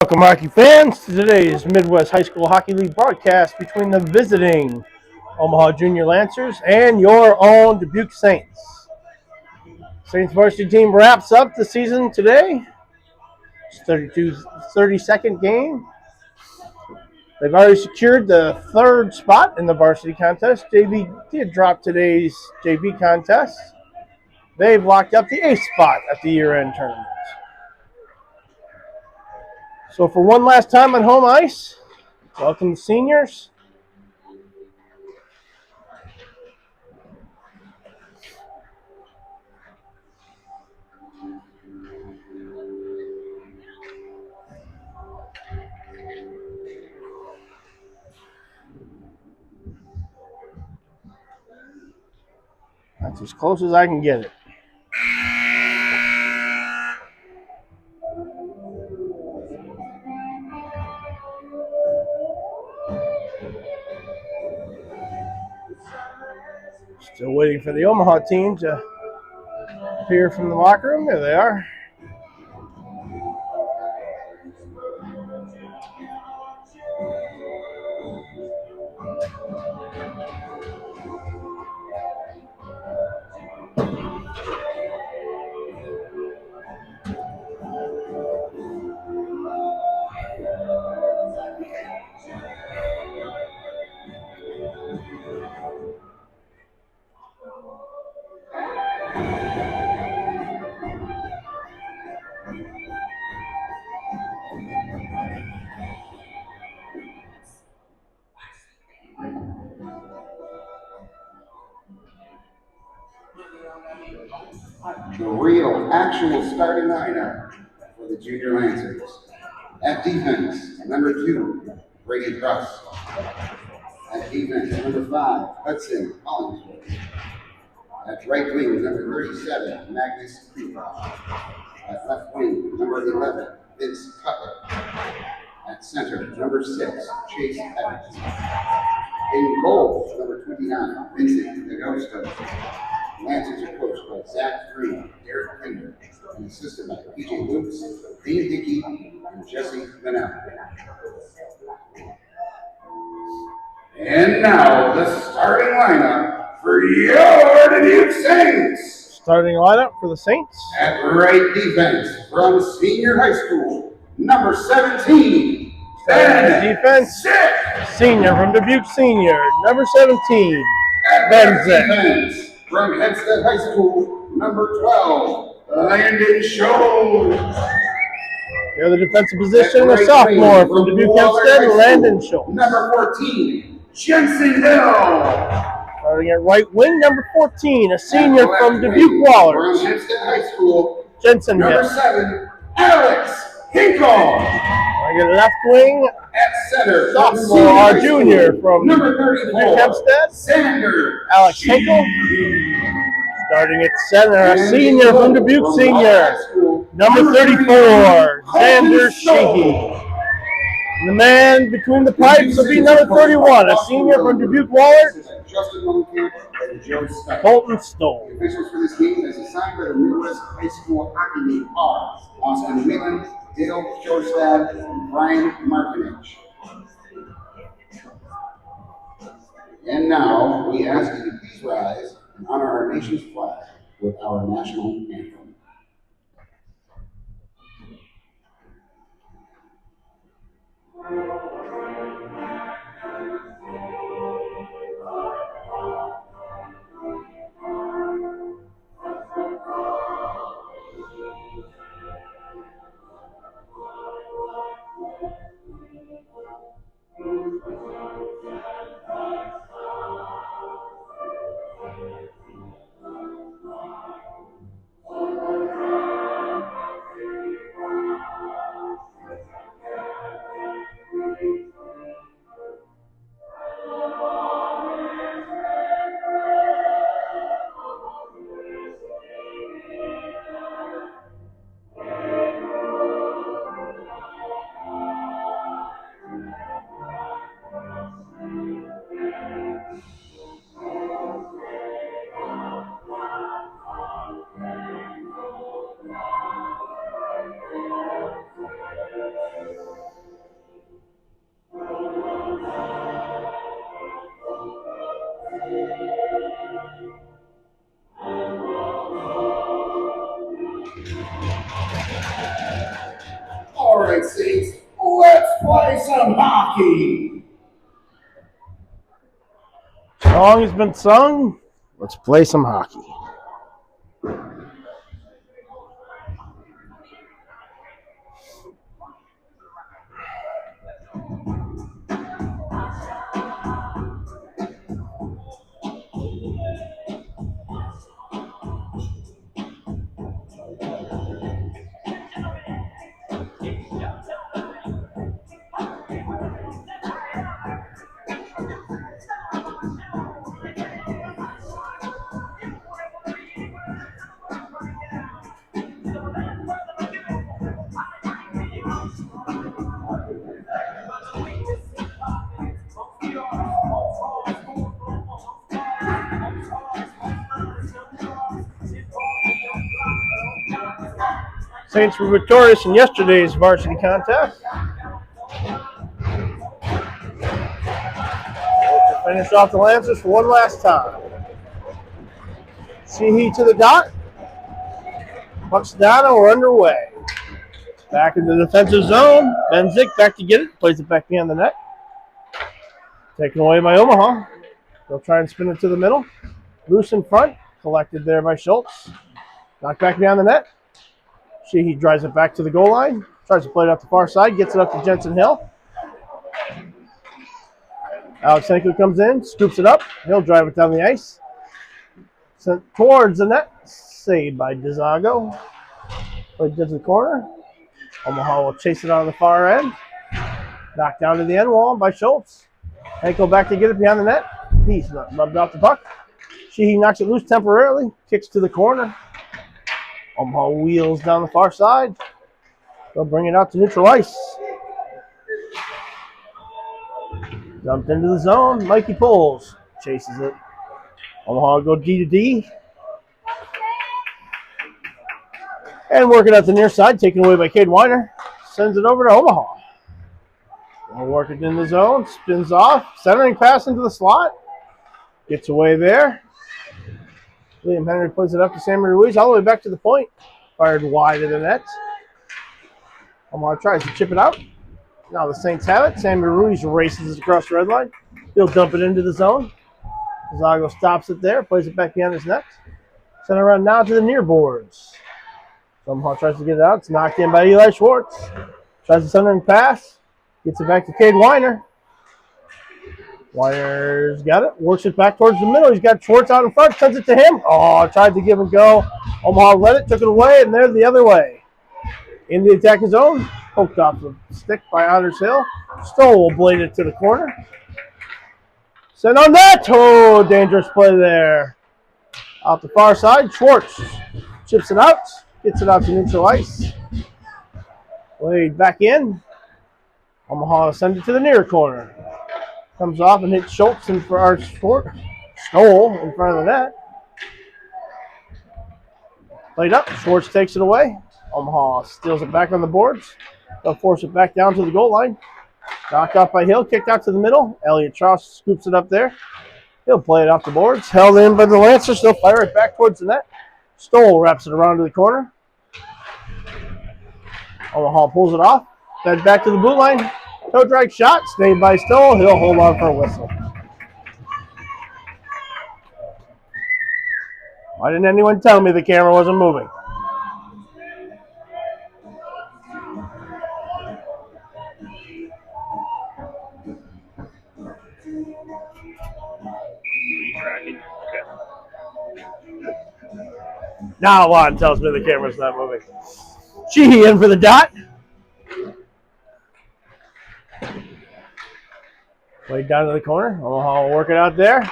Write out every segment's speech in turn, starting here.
Welcome, hockey fans, to today's Midwest High School Hockey League broadcast between the visiting Omaha Junior Lancers and your own Dubuque Saints. Saints varsity team wraps up the season today. It's 32-32nd game. They've already secured the third spot in the varsity contest. JV did drop today's JV contest. They've locked up the 8th spot at the year-end tournament. So for one last time on home ice, welcome the seniors. That's as close as I can get it. Still waiting for the Omaha team to appear from the locker room. There they are. The real, actual starting lineup for the Junior Lancers. At defense, number 2, Brady Cross. At defense, number 5, Hudson Hollingsworth. At right wing, number 37, Magnus Cooper. At left wing, number 11, Vince Cutler. At center, number 6, Chase Evans. In goal, number 29, Vincent DeGosto. Lancers are coached by Zach Green, Derek Kinder, and assisted by PJ Lukes, Dean Dickey, and Jesse Vanel. And now, the starting lineup for your Dubuque Saints. Starting lineup for the Saints. At right defense from senior high school, number 17, Ben defense. Zick. Senior from Dubuque Senior, number 17, At Ben right Zick. defense from Hempstead High School, number 12, Landon Scholes. The other defensive position, a sophomore from Dubuque Hempstead, Landon Schultz. Number 14, Jensen Hill. Starting at right wing, number 14, a senior from Dubuque Waller, From Hempstead High School, Jensen number Hill. 7, Alex Hinkle. Starting at left wing, At center, sophomore, junior from number 34, Dubuque Hempstead, Sander Alex Hinkle. Starting at center, a senior from Dubuque Senior, number 34, Xander Sheehy. And the man between the pipes will be number 31, a senior from Dubuque Waller, Justin Mullenkamp and Joe Stein. Colton Stoll. The officials for this game as assigned by the Midwest High School Hockey League are Austin Whelan, Dale Shorstad, and Brian Markinich. And now we ask you to please rise and honor our nation's flag with our national anthem. some hockey. Song has been sung. Let's play some hockey. Saints were victorious in yesterday's varsity contest. We'll finish off the Lancers for one last time. Sheehy to the dot. Puck's down and we're underway. Back into the defensive zone. Benzik back to get it. Plays it back behind the net. Taken away by Omaha. They'll try and spin it to the middle. Loose in front. Collected there by Schultz. Knocked back behind the net. Sheehy drives it back to the goal line. Tries to play it up the far side. Gets it up to Jensen Hill. Alexenko comes in. Scoops it up. He'll drive it down the ice. Sent towards the net. Saved by DeZago. Played to the corner. Omaha will chase it on the far end. Knocked down to the end wall by Schultz. Henkel back to get it behind the net. He's rubbed off the puck. Sheehy knocks it loose temporarily. Kicks to the corner. Omaha wheels down the far side. They'll bring it out to neutral ice. Dumped into the zone. Mikey pulls. Chases it. Omaha go D to D. And working at the near side. Taken away by Cade Weiner. Sends it over to Omaha. They'll work it in the zone. Spins off. Centering pass into the slot. Gets away there. Liam Henry plays it up to Sammy Ruiz all the way back to the point. Fired wide of the net. Omaha tries to chip it out. Now the Saints have it. Sammy Ruiz races across the red line. He'll dump it into the zone. Zago stops it there. Plays it back behind his net. Send it around now to the near boards. Omaha tries to get it out. It's knocked in by Eli Schwartz. Tries the centering pass. Gets it back to Cade Weiner. Weiner's got it. Works it back towards the middle. He's got Schwartz out in front. Sends it to him. Oh, tried to give and go. Omaha let it. Took it away, and they're the other way. In the attacking zone. Poked off the stick by Anders Hill. Stoll will blade it to the corner. Send on that. Oh, dangerous play there. Out the far side. Schwartz chips it out. Gets it out to neutral ice. Played back in. Omaha sends it to the near corner. Comes off and hits Schultz in for our Stoll in front of the net. Played up. Schwartz takes it away. Omaha steals it back on the boards. They'll force it back down to the goal line. Knocked off by Hill. Kicked out to the middle. Elliott Strauss scoops it up there. He'll play it off the boards. Held in by the Lancers. They'll fire it back towards the net. Stoll wraps it around to the corner. Omaha pulls it off. Fed back to the blue line. Toe drag shot. Stayed by Stoll. He'll hold on for a whistle. Why didn't anyone tell me the camera wasn't moving? Now Juan tells me the camera's not moving. Sheehy in for the dot. Played down to the corner. Omaha will work it out there.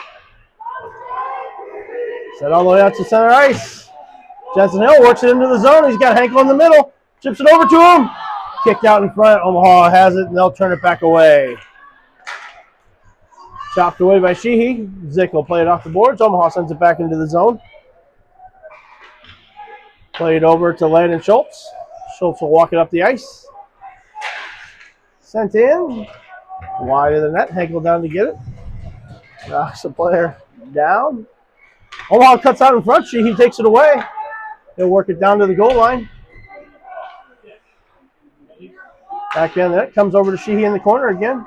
Set all the way out to center ice. Jensen Hill works it into the zone. He's got Henkel in the middle. Chips it over to him. Kicked out in front. Omaha has it, and they'll turn it back away. Chopped away by Sheehy. Zick will play it off the boards. Omaha sends it back into the zone. Played over to Landon Schultz. Schultz will walk it up the ice. Sent in. Wide of the net. Henkel down to get it. Knocks the player down. Omaha cuts out in front. Sheehy takes it away. He'll work it down to the goal line. Back down the net. Comes over to Sheehy in the corner again.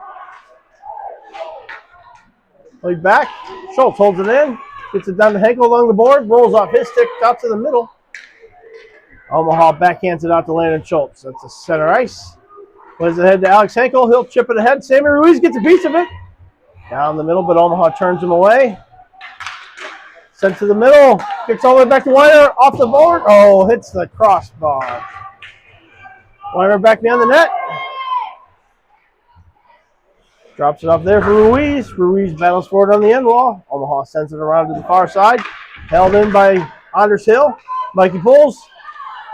Played back. Schultz holds it in. Gets it down to Henkel along the board. Rolls off his stick out to the middle. Omaha backhands it out to Landon Schultz. That's a center ice. Plays it ahead to Alex Henkel. He'll chip it ahead. Sammy Ruiz gets a piece of it. Down the middle, but Omaha turns him away. Sent to the middle. Gets all the way back to Weiner. Off the board. Oh, hits the crossbar. Weiner back behind the net. Drops it off there for Ruiz. Ruiz battles for it on the end wall. Omaha sends it around to the far side. Held in by Anders Hill. Mikey pulls.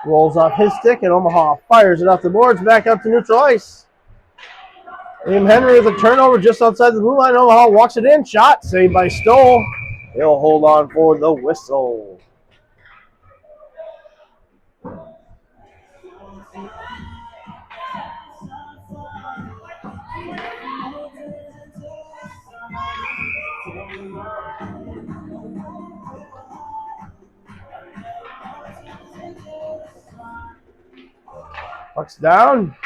Rolls off his stick, and Omaha fires it off the boards back up to neutral ice. Liam Henry with a turnover just outside the blue line. Omaha walks it in. Shot saved by Stoll. He'll hold on for the whistle. Puck's down.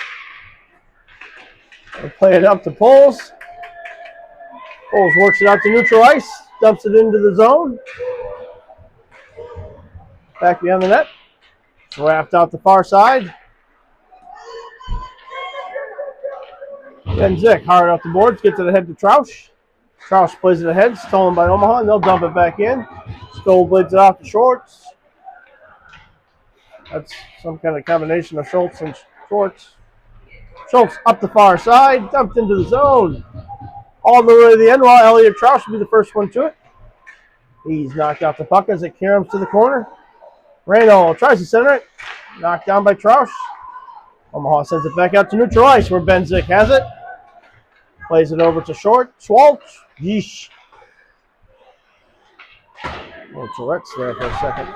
They'll play it up to Poles. Poles works it out to neutral ice. Dumps it into the zone. Back behind the net. It's wrapped out the far side. Then Zick hard off the boards. Gets it ahead to Troush. Troush plays it ahead. Stolen by Omaha, and they'll dump it back in. Stoll blades it off to Shorts. That's some kind of combination of Schultz and Shorts. Schultz up the far side, dumped into the zone. All the way to the end while Elliot Troush will be the first one to it. He's knocked out the puck as it caroms to the corner. Reno tries to center it. Knocked down by Troush. Omaha sends it back out to neutral ice where Ben Zick has it. Plays it over to Schwartz. Yeesh. Oh, Tourette's there for a second.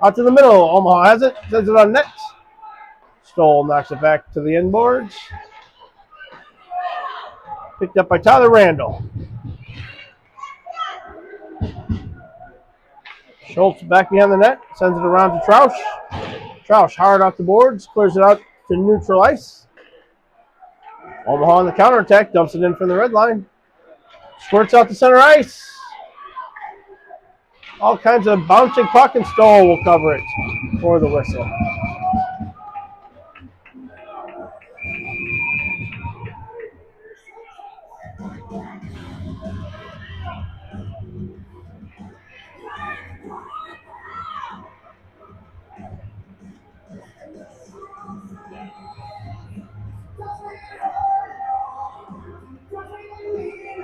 Out to the middle. Omaha has it. Sends it on net. Stoll knocks it back to the inboards. Picked up by Tyler Randall. Schultz back behind the net. Sends it around to Troush. Troush hard off the boards. Clears it out to neutral ice. Omaha on the counterattack. Dumps it in from the red line. Squirts out to center ice. All kinds of bouncing puck, and Stoll will cover it for the whistle.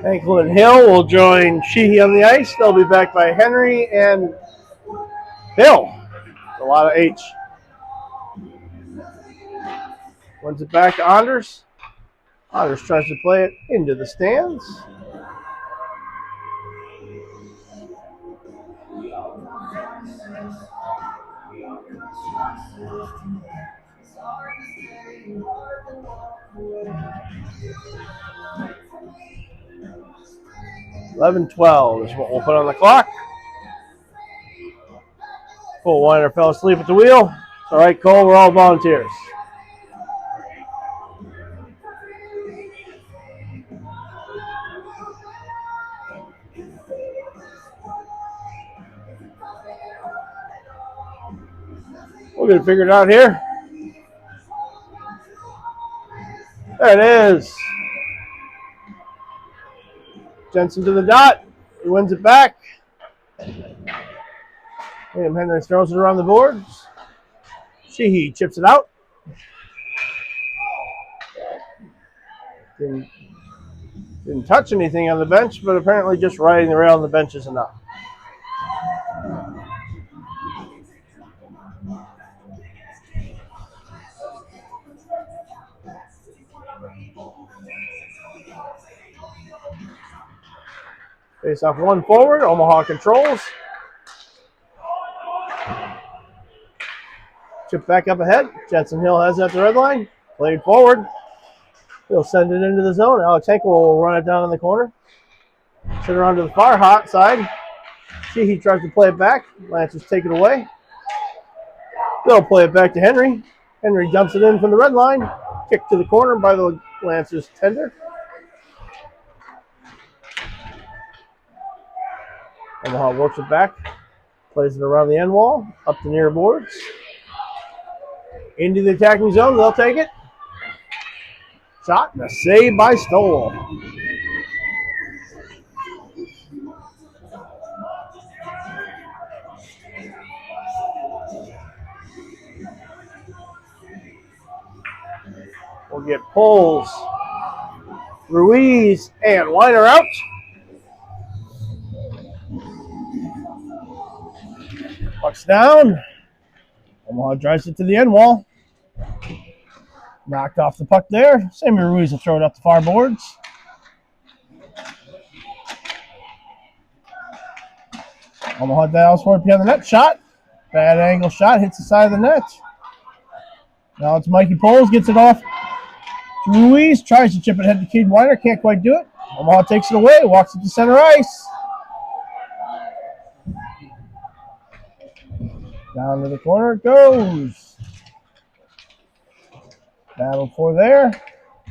Henkel and Hill will join Sheehy on the ice. They'll be back by Henry and Hill. A lot of H. Runs it back to Anders. Anders tries to play it into the stands. $11-12 is what we'll put on the clock. Cole Weiner fell asleep at the wheel. All right, Cole, we're all volunteers. We'll get it figured out here. There it is. Jensen to the dot. He wins it back. Liam Henry throws it around the boards. Sheehy chips it out. Didn't touch anything on the bench, but apparently just riding the rail on the bench is enough. Face off one forward. Omaha controls. Chip back up ahead. Jensen Hill has it at the red line. Played forward. He'll send it into the zone. Alex Henkel will run it down in the corner. Send it around to the far hot side. Sheehy tries to play it back. Lancers take it away. They'll play it back to Henry. Henry dumps it in from the red line. Kick to the corner by the Lancers tender. Omaha works it back. Plays it around the end wall. Up the near boards. Into the attacking zone. They'll take it. Shot and a save by Stoll. We'll get Poles, Ruiz, and Weiner out. Puck's down. Omaha drives it to the end wall. Knocked off the puck there. Sammy Ruiz will throw it up the far boards. Omaha dials for it behind the net. Shot. Bad angle shot. Hits the side of the net. Now it's Mikey Poles. Gets it off to Ruiz. Tries to chip it ahead to Cade Weiner. Can't quite do it. Omaha takes it away. Walks it to center ice. Down to the corner it goes. Battle for there.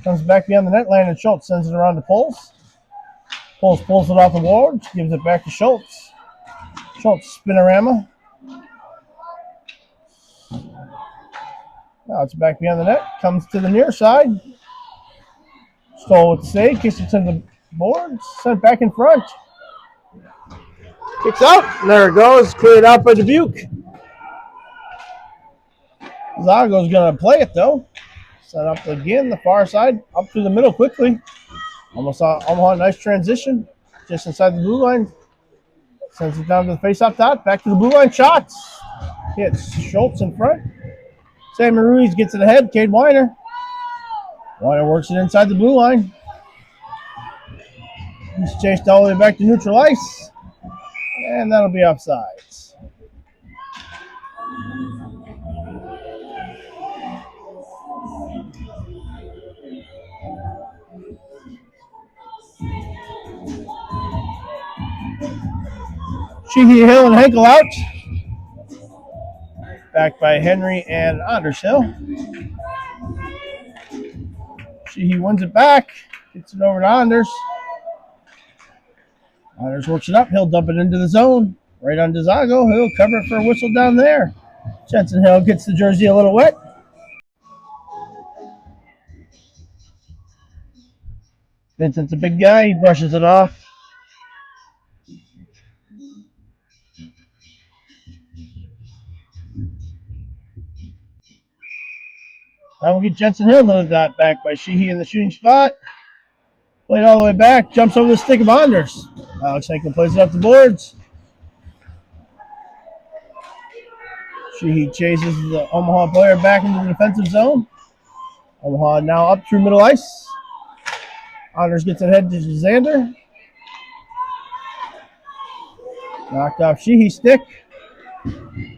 Comes back behind the net. Landon Schultz sends it around to Poles. Poles pulls it off the board. Gives it back to Schultz. Schultz spinorama. Now it's back behind the net. Comes to the near side. Stoll with the save. Kicks it to the boards. Sent back in front. Kicks out. And there it goes. Cleared out by Dubuque. Zago's going to play it though. Set up again, the far side, up through the middle quickly. Almost saw Omaha, nice transition, just inside the blue line. Sends it down to the face-off dot, back to the blue line, shots. Hits Schultz in front. Sammy Ruiz gets it ahead, Cade Weiner. Weiner works it inside the blue line. He's chased all the way back to neutral ice. And that'll be offsides. Sheehy, Hill, and Henkel out. Back by Henry and Andershill. Sheehy wins it back. Gets it over to Anders. Anders works it up. He'll dump it into the zone. Right on Zago. He'll cover it for a whistle down there. Jensen Hill gets the jersey a little wet. Vincent's a big guy. He brushes it off. Now we'll get Jensen Hill another dot back by Sheehy in the shooting spot. Played all the way back. Jumps over the stick of Anders. Alex Henkel plays it up the boards. Sheehy chases the Omaha player back into the defensive zone. Omaha now up through middle ice. Anders gets it ahead to Xander. Knocked off Sheehy's stick.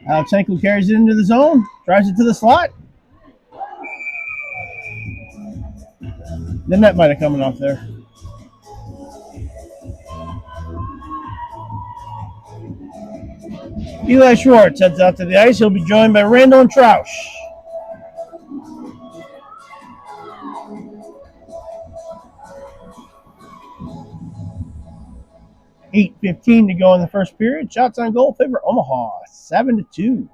Alex Henkel carries it into the zone. Drives it to the slot. The net might have coming off there. Eli Schwartz heads out to the ice. He'll be joined by Randall and Troush. $8:15 to go in the first period. Shots on goal favor Omaha, 7-2.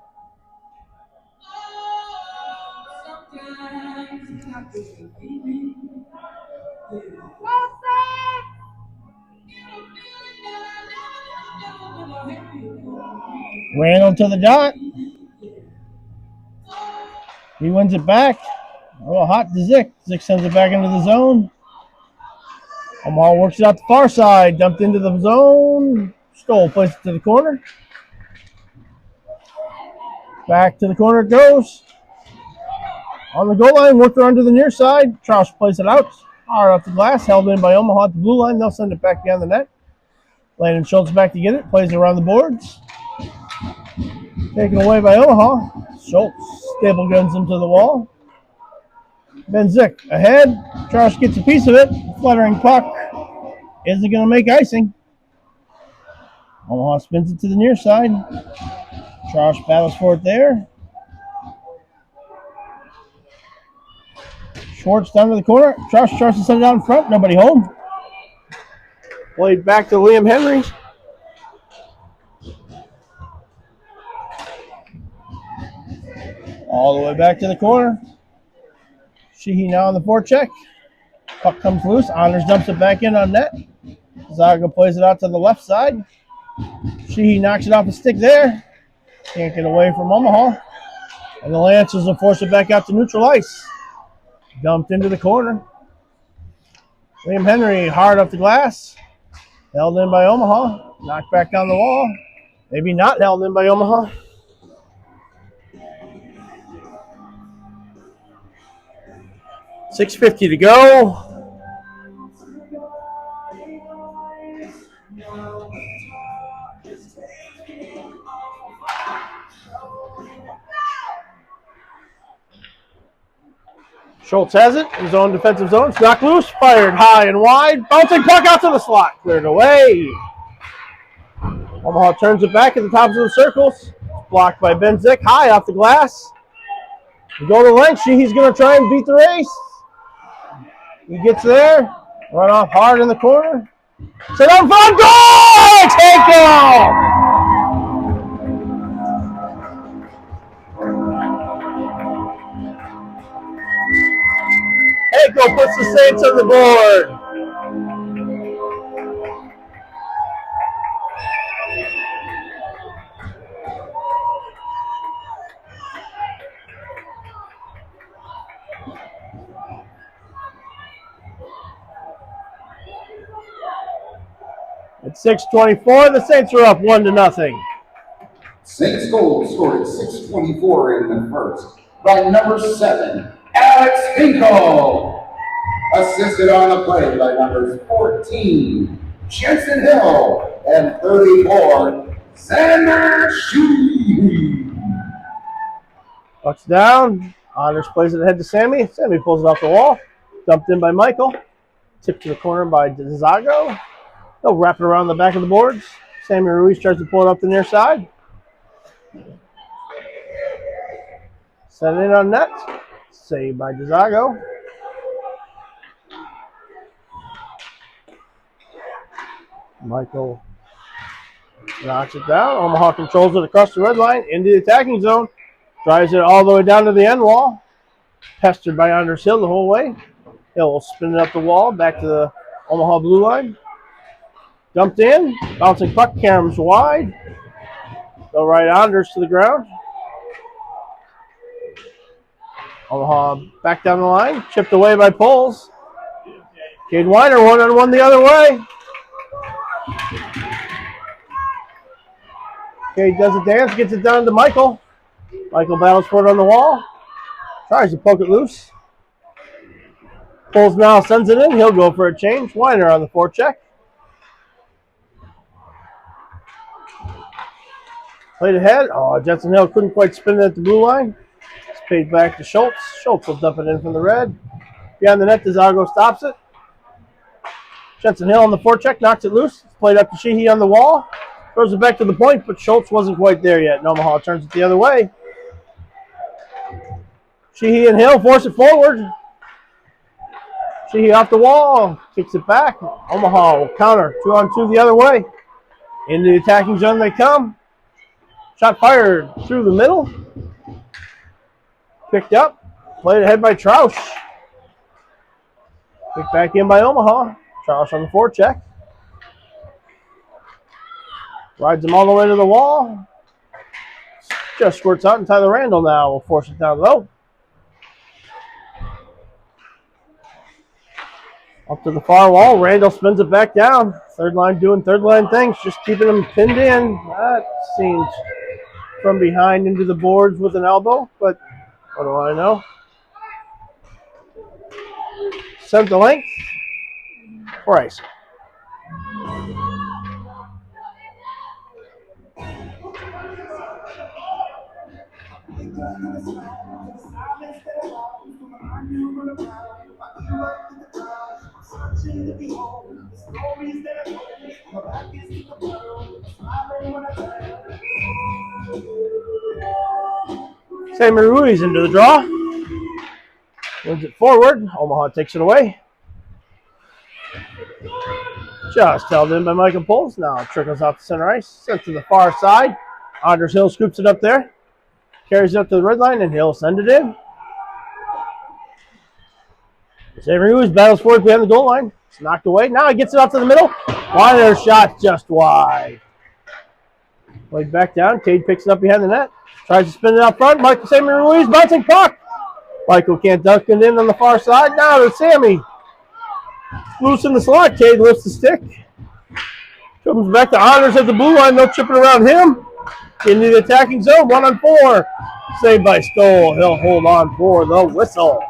Randall to the dot. He wins it back. A little hot to Zick. Zick sends it back into the zone. Omaha works it out the far side. Dumped into the zone. Stoll plays it to the corner. Back to the corner it goes. On the goal line, worked around to the near side. Troush plays it out. Hard off the glass. Held in by Omaha at the blue line. They'll send it back behind the net. Landon Schultz back to get it. Plays it around the boards. Taken away by Omaha. Schultz stable guns him to the wall. Ben Zick ahead. Troush gets a piece of it. Fluttering puck. Isn't going to make icing. Omaha spins it to the near side. Troush battles for it there. Schwartz down to the corner. Truss tries to set it out in front. Nobody home. Played back to Liam Henry. All the way back to the corner. Sheehy now on the forecheck. Puck comes loose. Honors dumps it back in on net. Zaga plays it out to the left side. Sheehy knocks it off the stick there. Can't get away from Omaha. And the Lancers will force it back out to neutral ice. Dumped into the corner. Liam Henry hard off the glass. Held in by Omaha. Knocked back down the wall. Maybe not held in by Omaha. $6:50 to go. Schultz has it in his own defensive zone. It's knocked loose, fired high and wide. Bouncing puck out to the slot. Cleared away. Omaha turns it back at the tops of the circles. Blocked by Benzik. High off the glass. We go to the length. Sheehy's going to try and beat the race. He gets there. Run off hard in the corner. Set up front. Goal! Take goal! Heiko puts the Saints on the board. At 6:24, the Saints are up 1-0. Saints goals scored at 6:24 in the first by number 7, Alex Hinkle. Assisted on the play by numbers 14, Jensen Hill, and 34, Xander Sheehy. Puck's down. Honors plays it ahead to Sammy. Sammy pulls it off the wall. Dumped in by Michael. Tipped to the corner by Zago. They'll wrap it around the back of the boards. Sammy Ruiz tries to pull it up the near side. Send it in on net. Saved by Zago. Michael knocks it down. Omaha controls it across the red line into the attacking zone. Drives it all the way down to the end wall. Pestered by Anders Hill the whole way. Hill will spin it up the wall back to the Omaha blue line. Dumped in. Bouncing puck. Caroms wide. Go right Anders to the ground. Omaha back down the line. Chipped away by Poles. Cade Weiner 1-on-1 the other way. Cade does a dance. Gets it down to Michael. Michael battles for it on the wall. Tries to poke it loose. Poles now sends it in. He'll go for a change. Weiner on the forecheck. Played ahead. Oh, Jensen Hill couldn't quite spin it at the blue line. It's paid back to Schultz. Schultz will dump it in from the red. Behind the net, Zago stops it. Jensen Hill on the forecheck, knocks it loose. It's played up to Sheehy on the wall. Throws it back to the point, but Schultz wasn't quite there yet. And Omaha turns it the other way. Sheehy and Hill force it forward. Sheehy off the wall. Kicks it back. Omaha will counter. 2-on-2 the other way. Into the attacking zone they come. Shot fired through the middle. Picked up. Played ahead by Troush. Picked back in by Omaha. Troush on the forecheck. Rides him all the way to the wall. Just squirts out, and Tyler Randall now will force it down low. Up to the far wall. Randall spins it back down. Third line doing third line things, just keeping him pinned in. That seems from behind into the boards with an elbow, but what do I know? Sent the length. Price. Sammy Ruiz into the draw. Wins it forward. Omaha takes it away. Just held in by Michael Poles. Now trickles out to center ice. Sent to the far side. Anders Hill scoops it up there. Carries it up to the red line, and Hill sends it in. St. Louis battles forward behind the goal line. It's knocked away. Now he gets it out to the middle. Weiner's shot just wide. Played back down. Cade picks it up behind the net. Tries to spin it out front. Michael St. Louis bouncing puck. Michael can't dunk it in on the far side. Now to Sammy. Loose in the slot. Cade lifts the stick. Comes back to Honors at the blue line. No chipping around him. Into the attacking zone. 1-on-4. Saved by Stoll. He'll hold on for the whistle.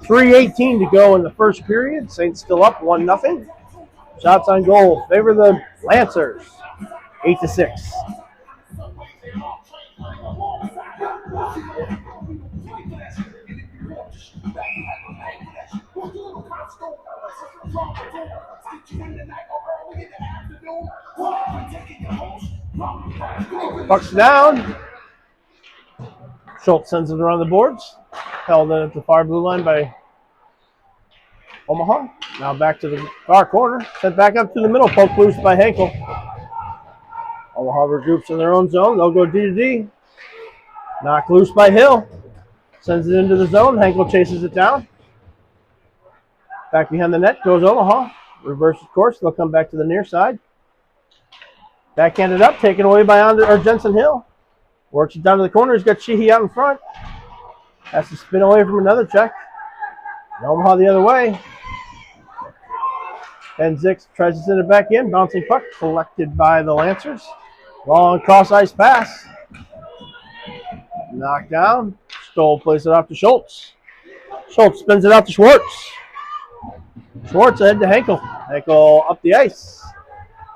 3:18 to go in the first period. Saints still up 1-0. Shots on goal favor the Lancers. 8-6. Puck's down. Schultz sends it around the boards. Held in at the far blue line by Omaha. Now back to the far corner. Sent back up to the middle. Poke loose by Henkel. Omaha regroups in their own zone. They'll go D to D. Knocked loose by Hill. Sends it into the zone. Henkel chases it down. Back behind the net goes Omaha. Reverses course. They'll come back to the near side. Backhanded up. Taken away by Jensen Hill. Works it down to the corner. He's got Sheehy out in front. Has to spin away from another check. And Omaha the other way. And Zix tries to send it back in. Bouncing puck collected by the Lancers. Long cross ice pass. Knocked down. Stoll plays it off to Schultz. Schultz spins it out to Schwartz. Schwartz ahead to Henkel. Henkel up the ice.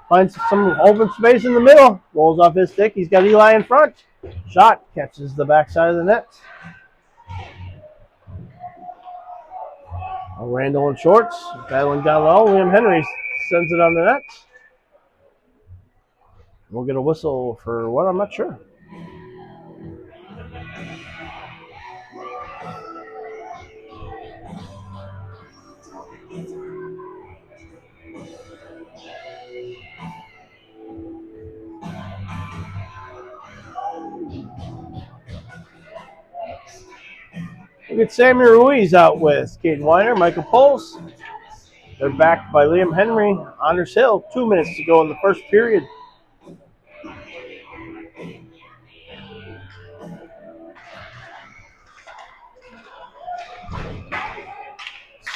Finds some open space in the middle. Rolls off his stick. He's got Eli in front. Shot catches the backside of the net. Randall and Schwartz battling down low. William Henry sends it on the net. We'll get a whistle for what? I'm not sure. We'll get Sammy Ruiz out with Cade Weiner, Michael Poles. They're backed by Liam Henry, Anders Hill. 2 minutes to go in the first period.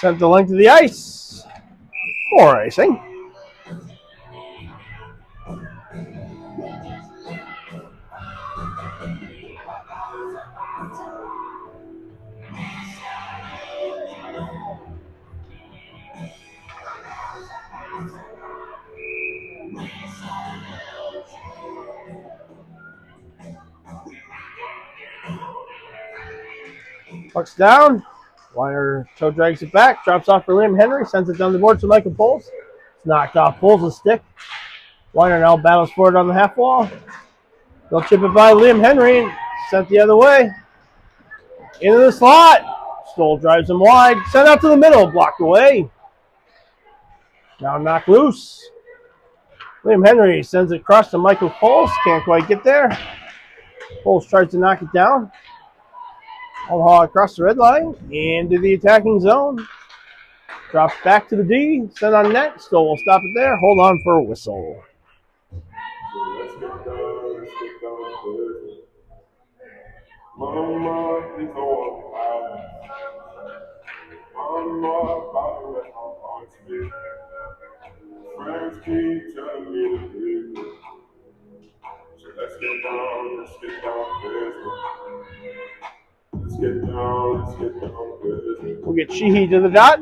Sent the length of the ice for icing. Puck's down. Weiner toe drags it back, drops off for Liam Henry, sends it down the board to Michael Poles. It's knocked off Poles' stick. Weiner now battles for it on the half wall. They'll chip it by Liam Henry, sent the other way. Into the slot. Stoll drives him wide, sent out to the middle, blocked away. Now knocked loose. Liam Henry sends it across to Michael Poles, can't quite get there. Poles tries to knock it down. Omaha across the red line, into the attacking zone. Drops back to the D, sent on net. Stoll will stop it there. Hold on for a whistle. Friends keep telling me to leave. So let's get down business. Let's get down business. We'll get Sheehy to the dot.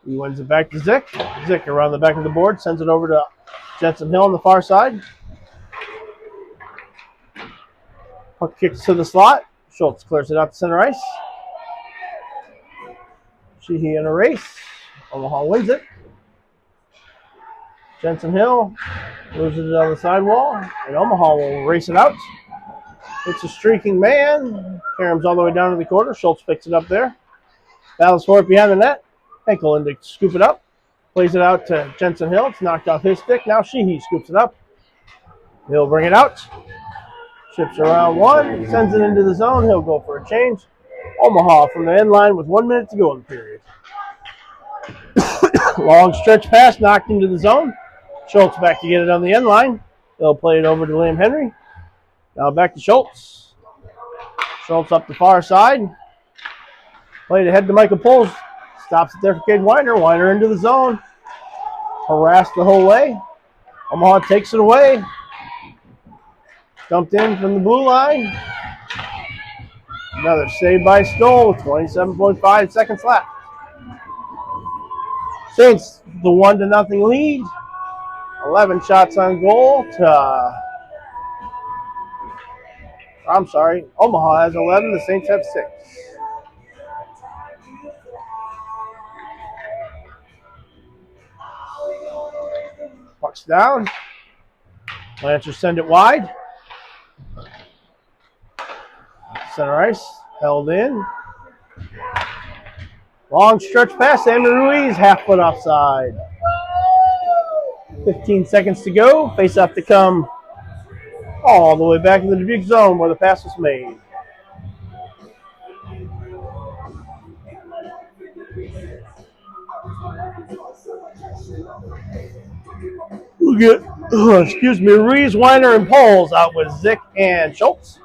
He wins it back to Zick. Zick around the back of the board, sends it over to Jensen Hill on the far side. Puck kicks to the slot. Schultz clears it out to center ice. Sheehy in a race. Omaha wins it. Jensen Hill loses it on the sidewall, and Omaha will race it out. It's a streaking man. Caroms all the way down to the corner. Schultz picks it up there. Battles for it behind the net. Henkel in to scoop it up. Plays it out to Jensen Hill. It's knocked off his stick. Now Sheehy scoops it up. He'll bring it out. Chips around one. Sends it into the zone. He'll go for a change. Omaha from the end line with 1 minute to go in the period. Long stretch pass knocked into the zone. Schultz back to get it on the end line. They'll play it over to Liam Henry. Now back to Schultz. Schultz up the far side. Played ahead to Michael Poles. Stops it there for Cade Weiner. Weiner into the zone. Harassed the whole way. Omaha takes it away. Dumped in from the blue line. Another save by Stoll. 27.5 seconds left. Saints the 1-0 lead. 11 shots on goal to Omaha has 11. The Saints have 6. Puck's down. Lancers send it wide. Center ice held in. Long stretch pass. Andrew Ruiz, half foot offside. 15 seconds to go. Face off to come all the way back in the Dubuque zone where the pass was made. We'll get, Ruiz, Weiner, and Poles out with Zick and Schultz.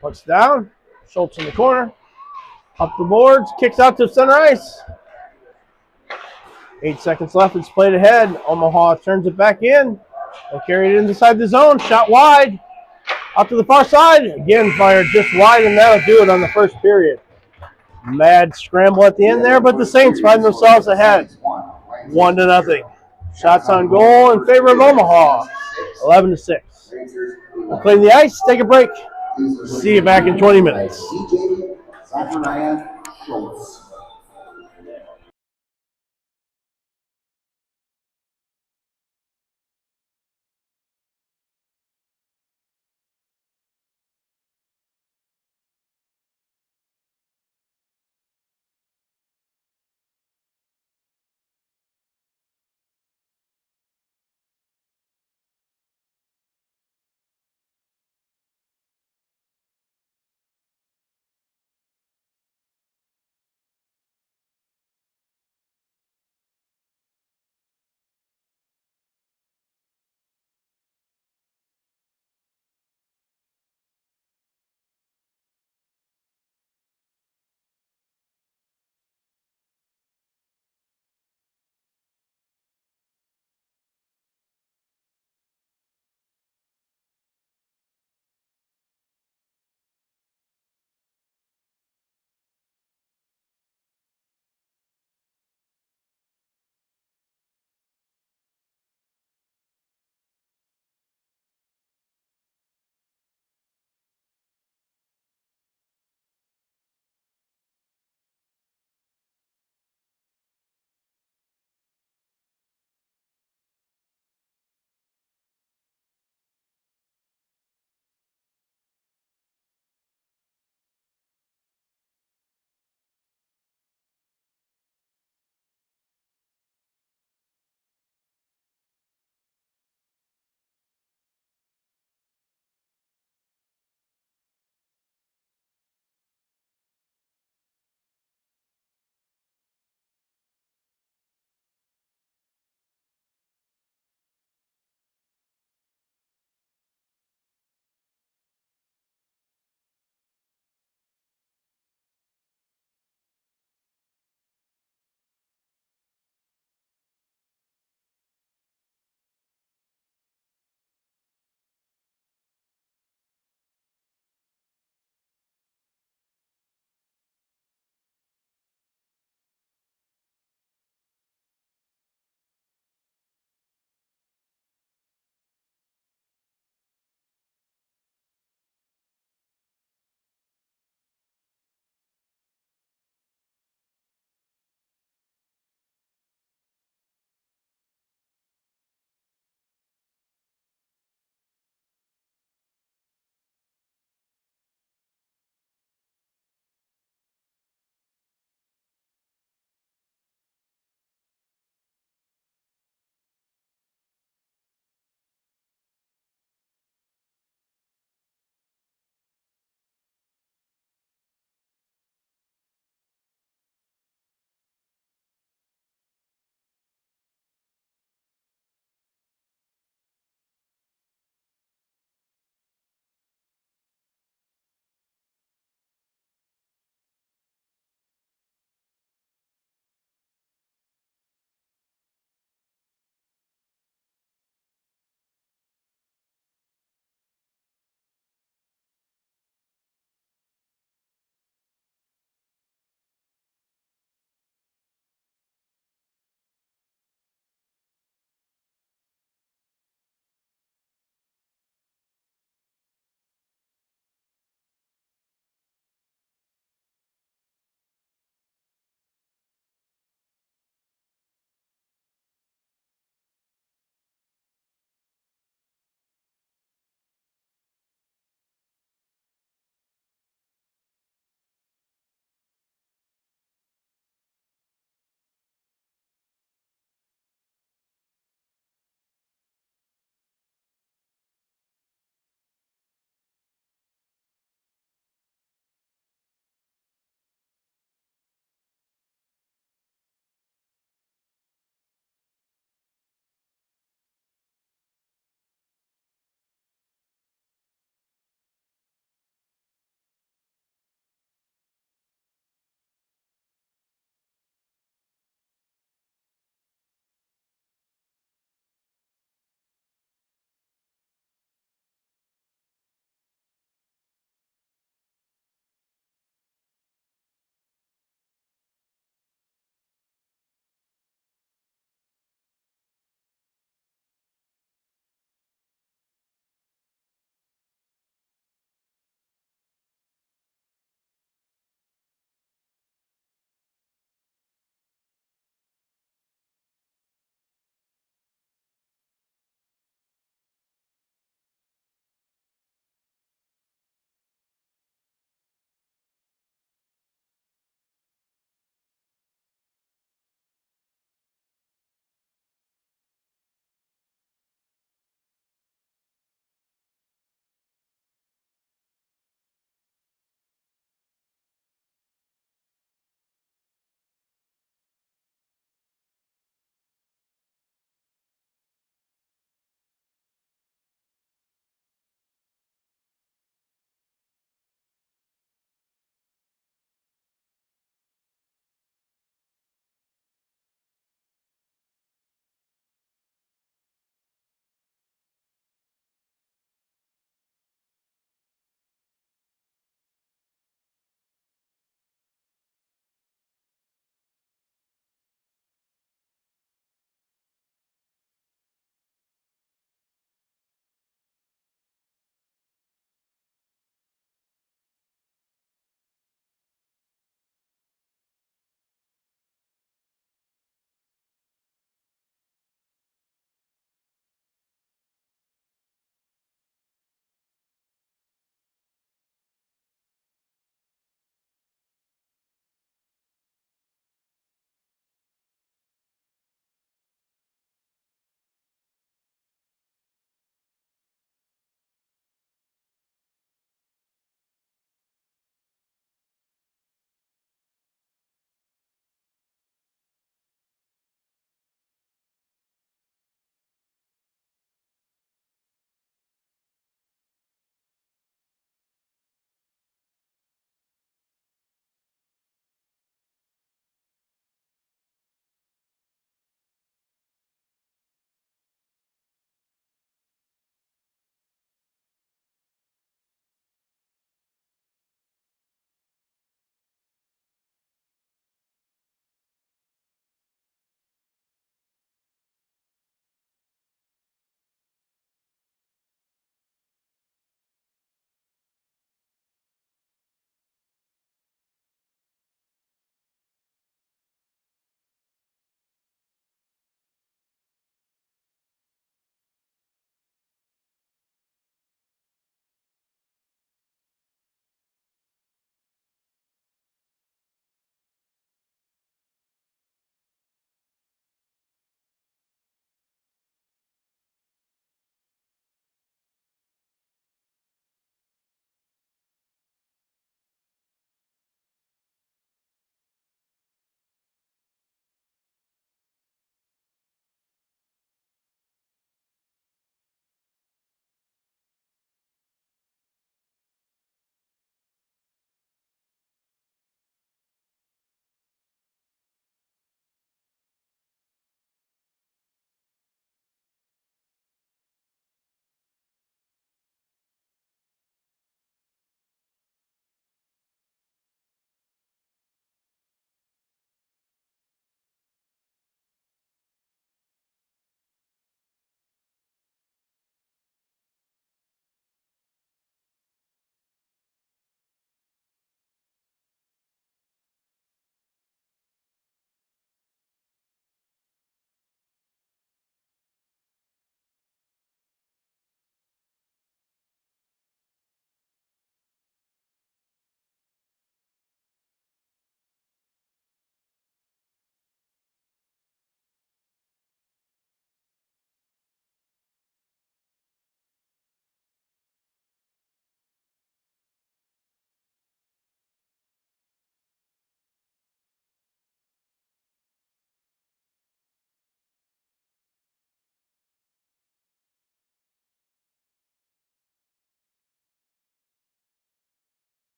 Pucks down. Schultz in the corner. Up the boards. Kicks out to center ice. 8 seconds left. It's played ahead. Omaha turns it back in. They'll carry it inside the zone. Shot wide. Out to the far side. Again, fired just wide, and that'll do it on the first period. Mad scramble at the end there, but the Saints find themselves ahead. 1-0. Shots on goal in favor of Omaha. 11-6. We'll clean the ice, take a break. See you back in 20 minutes.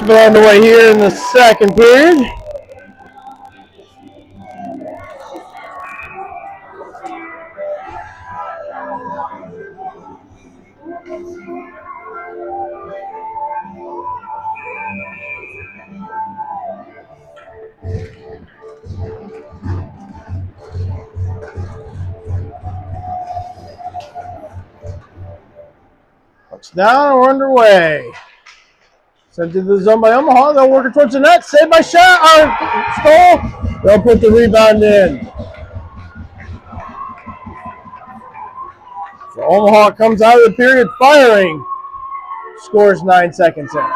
Been underway here in the second period. Touchdown, we're underway. Sent to the zone by Omaha. They'll work it towards the net. Saved by Stoll. They'll put the rebound in. So Omaha comes out of the period firing. Scores 9 seconds in.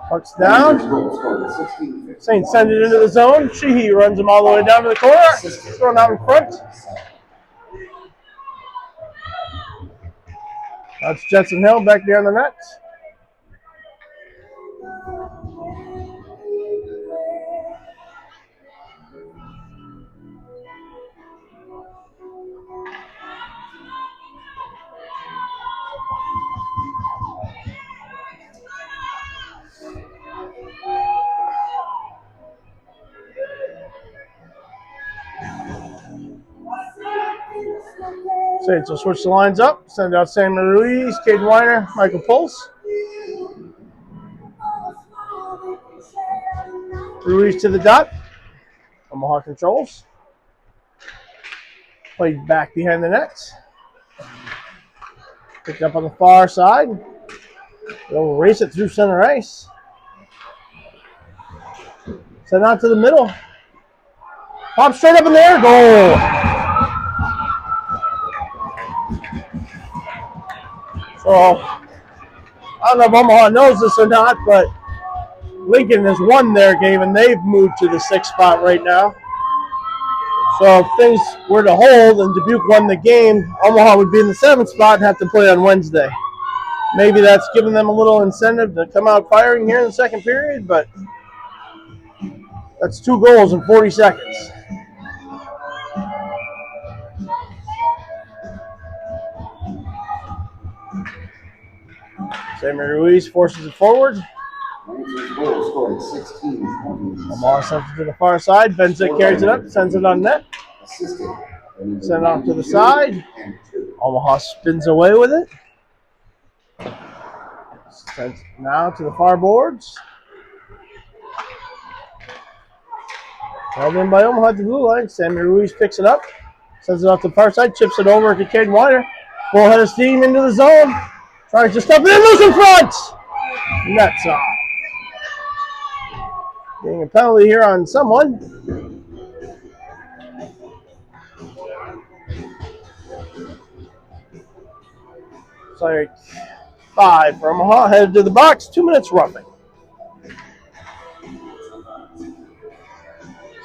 Puck's down. Saints send it into the zone. Sheehy runs him all the way down to the corner. Thrown out in front. That's Jetson Hill back behind the net. Saints will switch the lines up. Send out Sammy Ruiz, Caden Weiner, Michael Pulse. Ruiz to the dot. Omaha controls. Played back behind the net. Picked up on the far side. They'll race it through center ice. Send out to the middle. Pop straight up in the air. Goal. So, I don't know if Omaha knows this or not, but Lincoln has won their game, and they've moved to the 6th spot right now. So if things were to hold and Dubuque won the game, Omaha would be in the 7th spot and have to play on Wednesday. Maybe that's giving them a little incentive to come out firing here in the second period, but that's 2 goals in 40 seconds. Sammy Ruiz forces it forward. Omaha sends it to the far side. Benzik carries it up, sends it on net. Send it off to the side. Omaha spins away with it. Sends it now to the far boards. Held in by Omaha at the blue line. Sammy Ruiz picks it up. Sends it off to the far side. Chips it over to Caden Weiner. Full head of steam into the zone. Tries to stop it in, loose in front. Nets off. Getting a penalty here on someone. It's like 5 for Omaha. Headed to the box. 2 minutes roughing.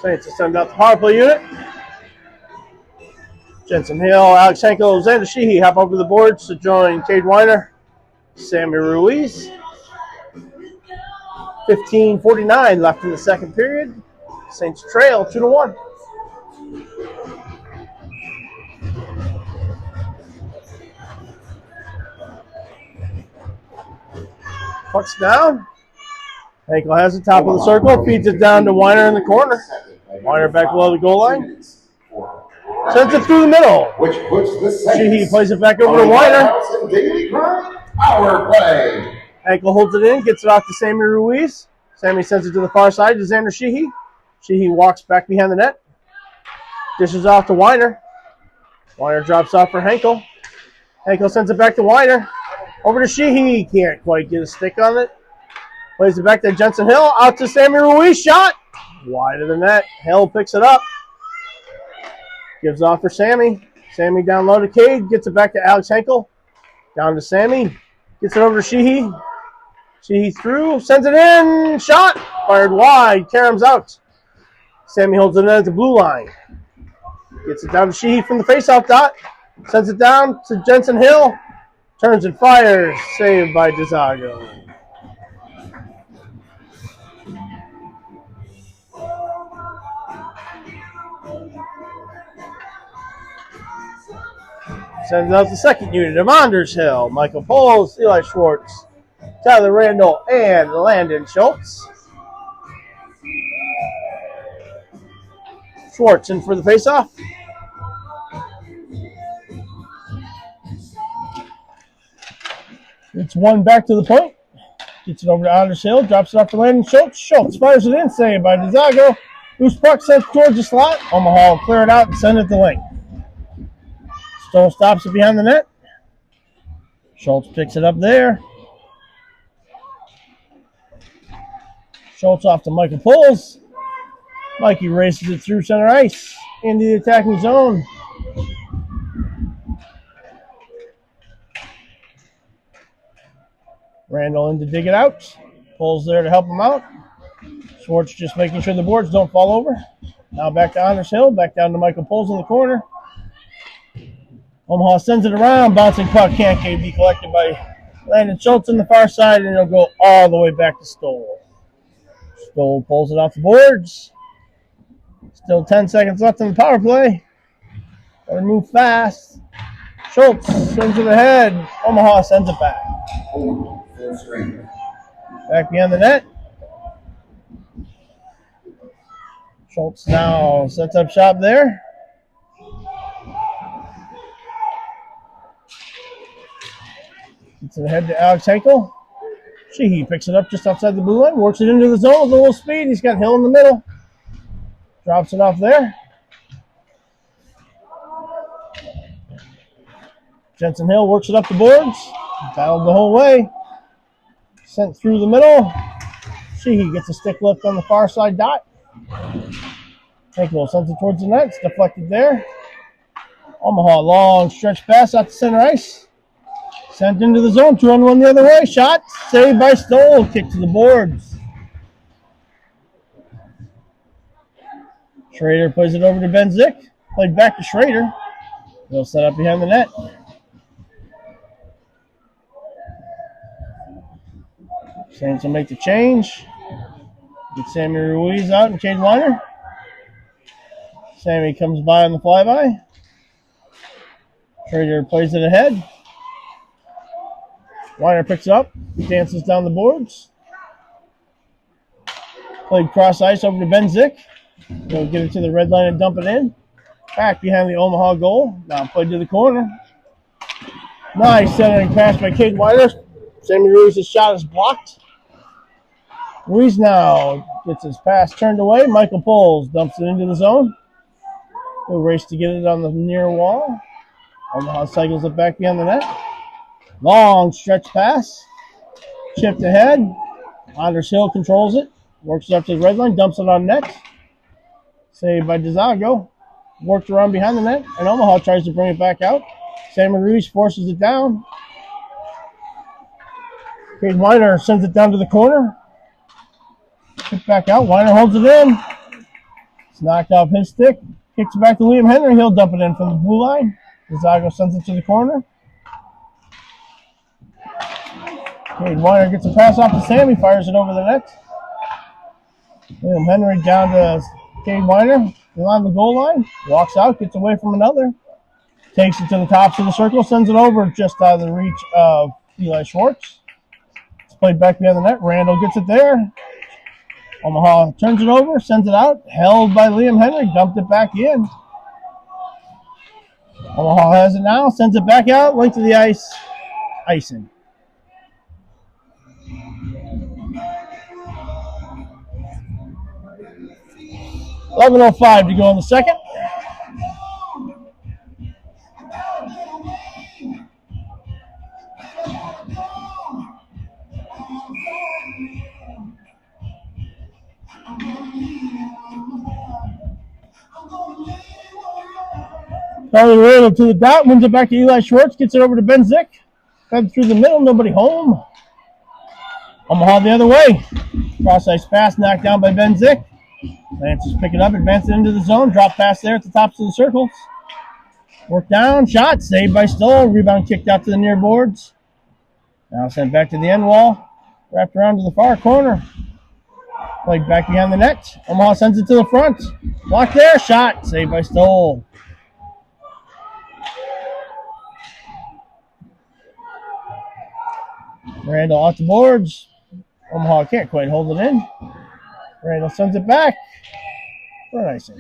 Saints to send out the power play unit. Jensen Hill, Alex Henkel, Xander Sheehy hop over the boards to join Cade Weiner. Sammy Ruiz. 15:49 left in the second period. Saints trail 2-1. Puck's down. Henkel has the top of the circle, feeds it down to Weiner in the corner. Weiner back below the goal line. Sends it through the middle. Which puts the Sheehy plays it back over to Weiner. Power play. Henkel holds it in, gets it off to Sammy Ruiz. Sammy sends it to the far side to Xander Sheehy. Sheehy walks back behind the net. Dishes off to Weiner. Weiner drops off for Henkel. Henkel sends it back to Weiner. Over to Sheehy. Can't quite get a stick on it. Plays it back to Jensen Hill. Out to Sammy Ruiz. Shot. Wide of the net. Hill picks it up. Gives off for Sammy. Sammy down low to Cade. Gets it back to Alex Henkel. Down to Sammy. Gets it over to Sheehy. Sheehy through. Sends it in. Shot. Fired wide. Karam's out. Sammy holds it in at the blue line. Gets it down to Sheehy from the faceoff dot. Sends it down to Jensen Hill. Turns and fires. Saved by DeZago. Sends out the second unit of Anders Hill. Michael Poles, Eli Schwartz, Tyler Randall, and Landon Schultz. Schwartz in for the faceoff. It's one back to the point. Gets it over to Anders Hill. Drops it off to Landon Schultz. Schultz fires it in. Saved by DeZago. Loose puck sent towards the slot. Omaha will clear it out and send it to lane. Stoll stops it behind the net. Schultz picks it up there. Schultz off to Michael Poles. Mikey races it through center ice into the attacking zone. Randall in to dig it out. Poles there to help him out. Schwartz just making sure the boards don't fall over. Now back to Anders Hill. Back down to Michael Poles in the corner. Omaha sends it around. Bouncing puck can't be collected by Landon Schultz on the far side, and it'll go all the way back to Stoll. Stoll pulls it off the boards. Still 10 seconds left in the power play. Gotta move fast. Schultz sends it ahead. Omaha sends it back. Back behind the net. Schultz now sets up shop there. Gets it ahead to Alex Henkel. Sheehy picks it up just outside the blue line. Works it into the zone with a little speed. He's got Hill in the middle. Drops it off there. Jensen Hill works it up the boards. Battled the whole way. Sent through the middle. Sheehy gets a stick lift on the far side dot. Henkel sends it towards the net. It's deflected there. Omaha long stretch pass out to center ice. Sent into the zone. 2-on-1 the other way. Shot. Saved by Stoll. Kick to the boards. Schrader plays it over to Ben Zick. Played back to Schrader. They'll set up behind the net. Saints will make the change. Get Sammy Ruiz out and Cade Weiner. Sammy comes by on the flyby. Schrader plays it ahead. Weiner picks it up, dances down the boards. Played cross ice over to Ben Zick. He'll get it to the red line and dump it in. Back behind the Omaha goal. Now played to the corner. Nice centering pass by Cade Weiner. Sammy Ruiz's shot is blocked. Ruiz now gets his pass turned away. Michael Poles dumps it into the zone. He'll race to get it on the near wall. Omaha cycles it back behind the net. Long stretch pass. Chipped ahead. Anders Hill controls it. Works it up to the red line. Dumps it on net. Saved by DeZago. Worked around behind the net. And Omaha tries to bring it back out. Sammy Ruiz forces it down. Cade Weiner sends it down to the corner. Kick back out. Weiner holds it in. It's knocked off his stick. Kicks it back to Liam Henry. He'll dump it in from the blue line. DeZago sends it to the corner. Cade Weiner gets a pass off to Sammy. Fires it over the net. Liam Henry down to Cade Weiner. Along the goal line. Walks out. Gets away from another. Takes it to the tops of the circle. Sends it over just out of the reach of Eli Schwartz. It's played back behind the net. Randall gets it there. Omaha turns it over. Sends it out. Held by Liam Henry. Dumped it back in. Omaha has it now. Sends it back out. Length of the ice. Icing. .11:05 to go in the second. Tyler Randall to the dot, wins it back to Eli Schwartz, gets it over to Ben Zick. Fed through the middle, nobody home. Omaha the other way. Cross ice pass knocked down by Ben Zick. Lancers pick it up, advance it into the zone, drop pass there at the tops of the circles. Work down, shot, saved by Stoll. Rebound kicked out to the near boards. Now sent back to the end wall. Wrapped around to the far corner. Played back behind the net. Omaha sends it to the front. Blocked there, shot, saved by Stoll. Randall off the boards. Omaha can't quite hold it in. Randall sends it back for an icing.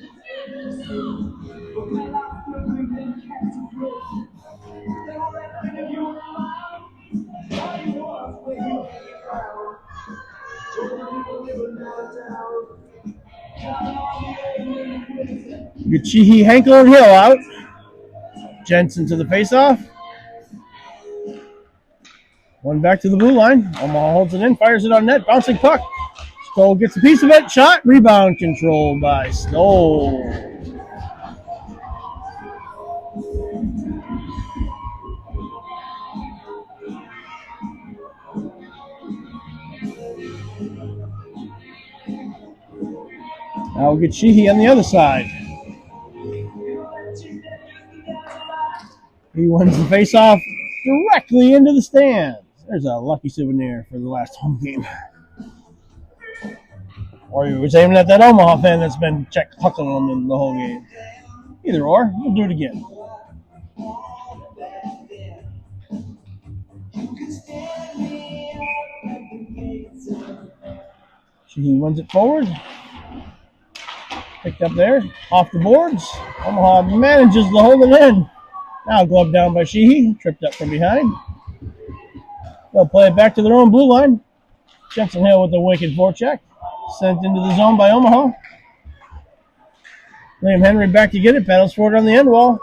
Gachihi, Henkel, and Hill out. Jensen to the faceoff. One back to the blue line. Omaha holds it in, fires it on net, bouncing puck. Stoll gets a piece of it, shot, rebound controlled by Stoll. Now we'll get Sheehy on the other side. He wins the faceoff directly into the stands. There's a lucky souvenir for the last home game. Or he was aiming at that Omaha fan that's been huckling him in the whole game. Either or, we'll do it again. She wins it forward. Picked up there, off the boards. Omaha manages to hold it in. Now glove down by Sheehy, tripped up from behind. They'll play it back to their own blue line. Jensen Hill with the wicked forecheck. Sent into the zone by Omaha. Liam Henry back to get it, battles for it on the end wall.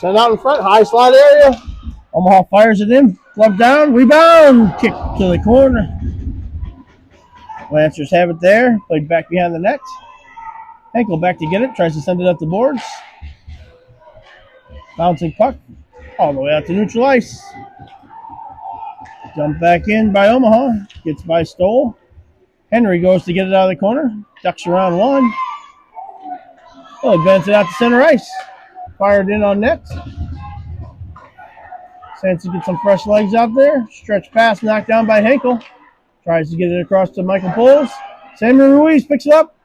Sent out in front, high slot area. Omaha fires it in, glove down, rebound, kick to the corner. Lancers have it there, played back behind the net. Henkel back to get it, tries to send it up the boards. Bouncing puck all the way out to neutral ice. Dumped back in by Omaha, gets by Stoll. Henry goes to get it out of the corner, ducks around one. He'll advance it out to center ice. Fired in on net. Sanson gets some fresh legs out there. Stretch pass knocked down by Henkel. Tries to get it across to Michael Poles. Samuel Ruiz picks it up.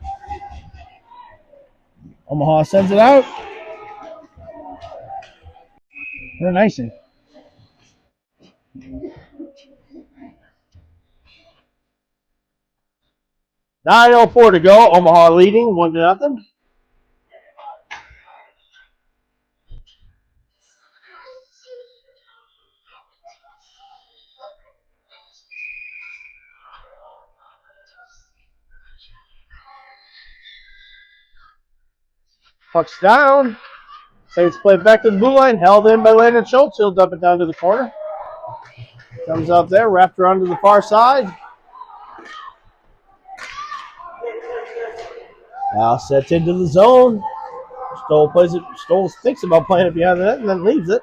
Omaha sends it out. Very nice. 9:04 to go. Omaha leading 1-0. Puck's down. Saints play back to the blue line. Held in by Landon Schultz. He'll dump it down to the corner. Comes out there, wrapped around to the far side. Now sets into the zone. Stoll plays it. Stoll thinks about playing it behind the net and then leaves it.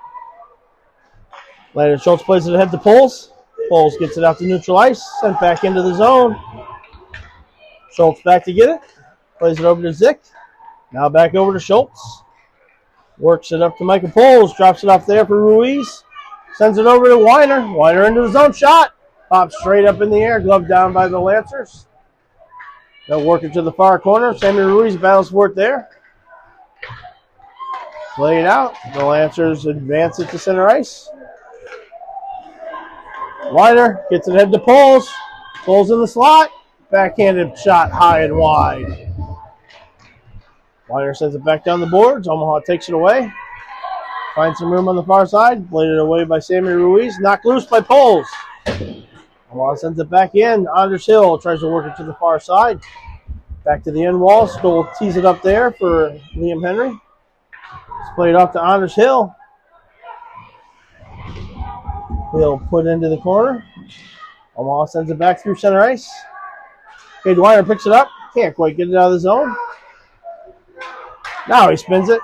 Landon Schultz plays it ahead to Poles. Poles gets it out to neutral ice. Sent back into the zone. Schultz back to get it. Plays it over to Zick. Now back over to Schultz. Works it up to Michael Poles. Drops it off there for Ruiz. Sends it over to Weiner. Weiner into the zone. Shot. Pops straight up in the air. Glove down by the Lancers. They'll work it to the far corner. Samuel Ruiz battles for it there. Play it out. The Lancers advance it to center ice. Weiner gets it ahead to Poles. Poles in the slot. Backhanded shot high and wide. Weiner sends it back down the boards. Omaha takes it away. Finds some room on the far side. Bladed away by Samuel Ruiz. Knocked loose by Poles. Omaha sends it back in. Anders Hill tries to work it to the far side. Back to the end wall. Stoll tees it up there for Liam Henry. It's played off to Anders Hill. He'll put into the corner. Omaha sends it back through center ice. Cade Weiner picks it up. Can't quite get it out of the zone. Now he spins it.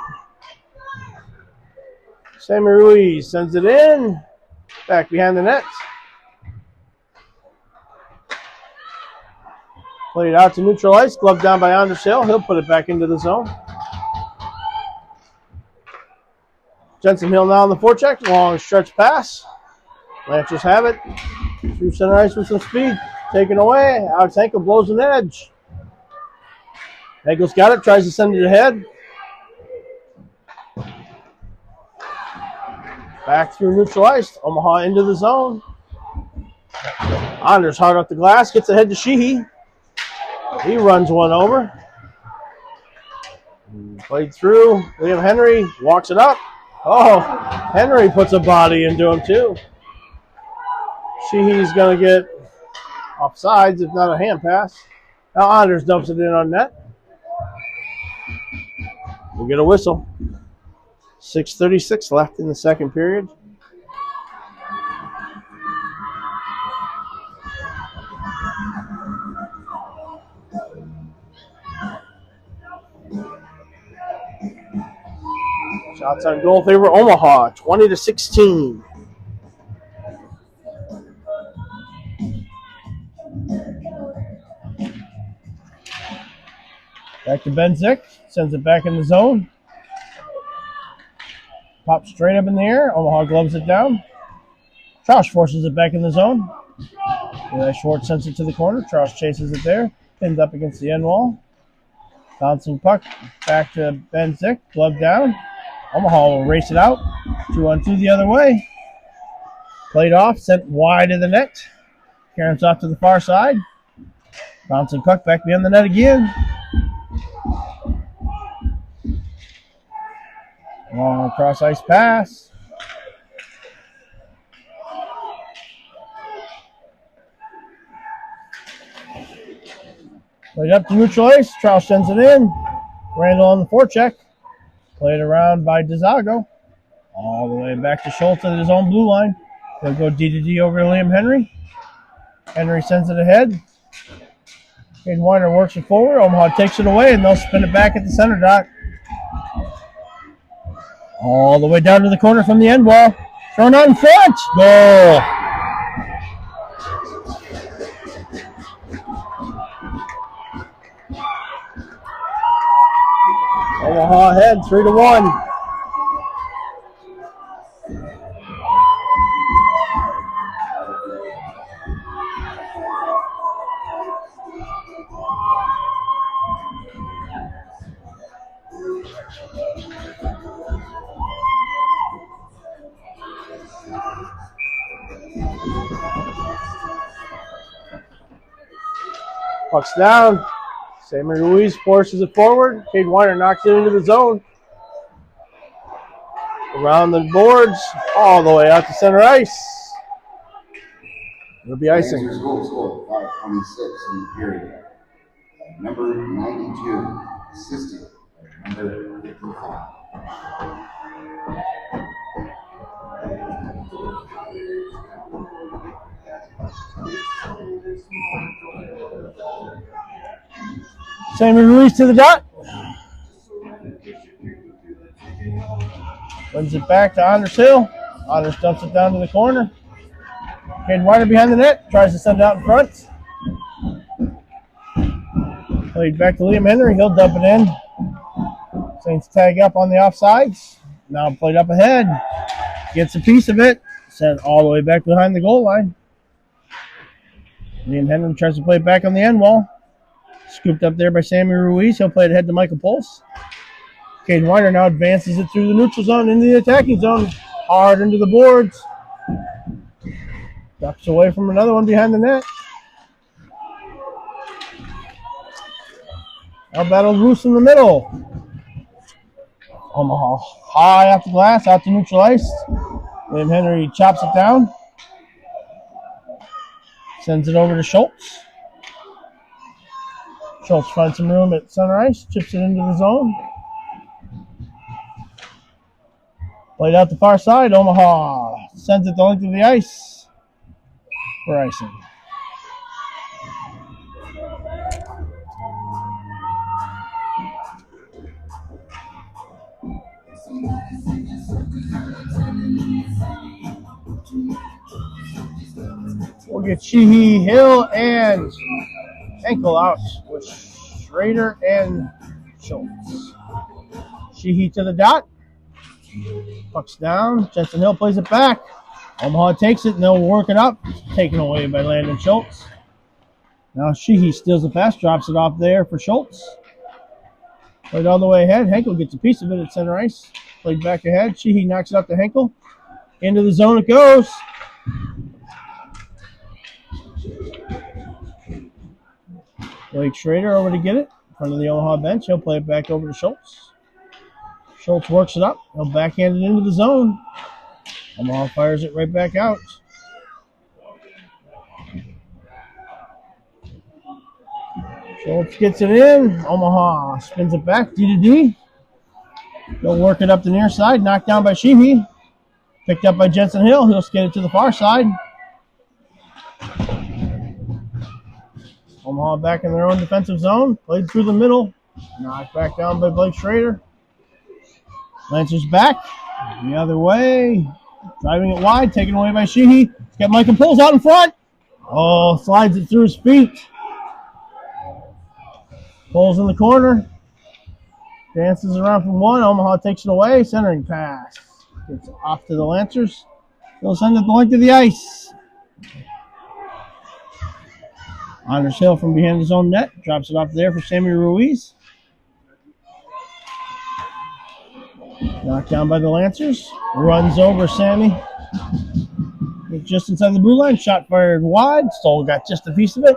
Samuel Ruiz sends it in. Back behind the net. Played out to neutral ice. Glove down by Anders Hill. He'll put it back into the zone. Jensen Hill now on the forecheck. Long stretch pass. Lancers have it. Through center ice with some speed. Taken away. Alex Henkel blows an edge. Henkel's got it. Tries to send it ahead. Back through neutral ice. Omaha into the zone. Anders hard off the glass. Gets ahead to Sheehy. He runs one over. Played through. Liam Henry walks it up. Oh, Henry puts a body into him too. Sheehy's going to get offsides, if not a hand pass. Now Anders dumps it in on net. We'll get a whistle. 6:36 left in the second period. Shots on goal favor Omaha, 20-16. Back to Benzik, sends it back in the zone. Pops straight up in the air. Omaha gloves it down. Troush forces it back in the zone. Eli Schwartz sends it to the corner. Troush chases it there. Pinned up against the end wall. Bouncing puck back to Benzik. Glove down. Omaha will race it out. 2-on-2 the other way. Played off, sent wide of the net. Caroms off to the far side. Bouncing puck back behind the net again. Long cross ice pass. Played up to neutral ice. Troush sends it in. Randall on the forecheck. Played around by DeZago. All the way back to Schultz at his own blue line. He'll go D-to-D over to Liam Henry. Henry sends it ahead. Caden Weiner works it forward. Omaha takes it away, and they'll spin it back at the center dot. All the way down to the corner from the end wall. Thrown out in front. Goal. Omaha ahead, 3-1. Puck's down. Sammy Ruiz forces it forward. Cade Weiner knocks it into the zone. Around the boards, all the way out to center ice. It'll be icing. Lancers goal scored 5:26 in the period. Number 92, assisted by number 55. Sammy Ruiz to the dot. Wins it back to Anders Hill. Anders dumps it down to the corner. Caden Weiner behind the net. Tries to send it out in front. Played back to Liam Henry. He'll dump it in. Saints tag up on the offsides. Now played up ahead. Gets a piece of it. Sent all the way back behind the goal line. Liam Henry tries to play it back on the end wall. Scooped up there by Sammy Ruiz. He'll play it ahead to Michael Pulse. Caden Weiner now advances it through the neutral zone into the attacking zone. Hard into the boards. Ducks away from another one behind the net. Now battle loose in the middle. Omaha high off the glass, out to neutral ice. Liam Henry chops it down. Sends it over to Schultz. Schultz finds some room at center ice, chips it into the zone. Played out the far side. Omaha sends it the length of the ice for icing. We'll get Sheehy, Hill, and Ankle out with Schrader and Schultz. Sheehy to the dot. Puck's down. Jensen Hill plays it back. Omaha takes it and they'll work it up. Taken away by Landon Schultz. Now Sheehy steals the pass, drops it off there for Schultz. Played all the way ahead. Henkel gets a piece of it at center ice. Played back ahead. Sheehy knocks it up to Henkel. Into the zone it goes. Blake Schrader over to get it in front of the Omaha bench. He'll play it back over to Schultz. Schultz works it up. He'll backhand it into the zone. Omaha fires it right back out. Schultz gets it in. Omaha spins it back. D to D. He'll work it up the near side. Knocked down by Sheehy. Picked up by Jensen Hill. He'll skate it to the far side. Omaha back in their own defensive zone. Played through the middle. Knocked back down by Blake Schrader. Lancers back. The other way. Driving it wide. Taken away by Sheehy. He's got Micah Pulls out in front. Oh, slides it through his feet. Pulls in the corner. Dances around from one. Omaha takes it away. Centering pass. Gets off to the Lancers. They'll send it the length of the ice. Anders Hill from behind his own net. Drops it off there for Sammy Ruiz. Knocked down by the Lancers. Runs over Sammy. Gets just inside the blue line. Shot fired wide. Stoll got just a piece of it.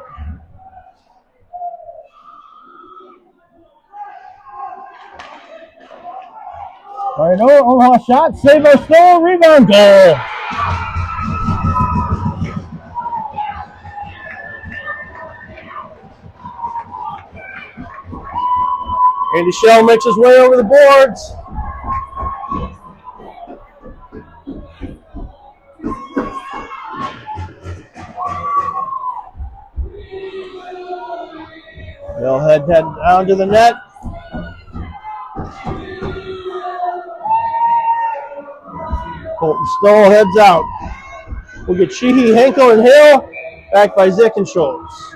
All right, Omaha shot. Save our Stoll. Rebound goal. Andy Shell makes his way over the boards. They'll head down to the net. Colton Stoll heads out. We'll get Sheehy, Henkel, and Hill. Back by Zick and Schultz.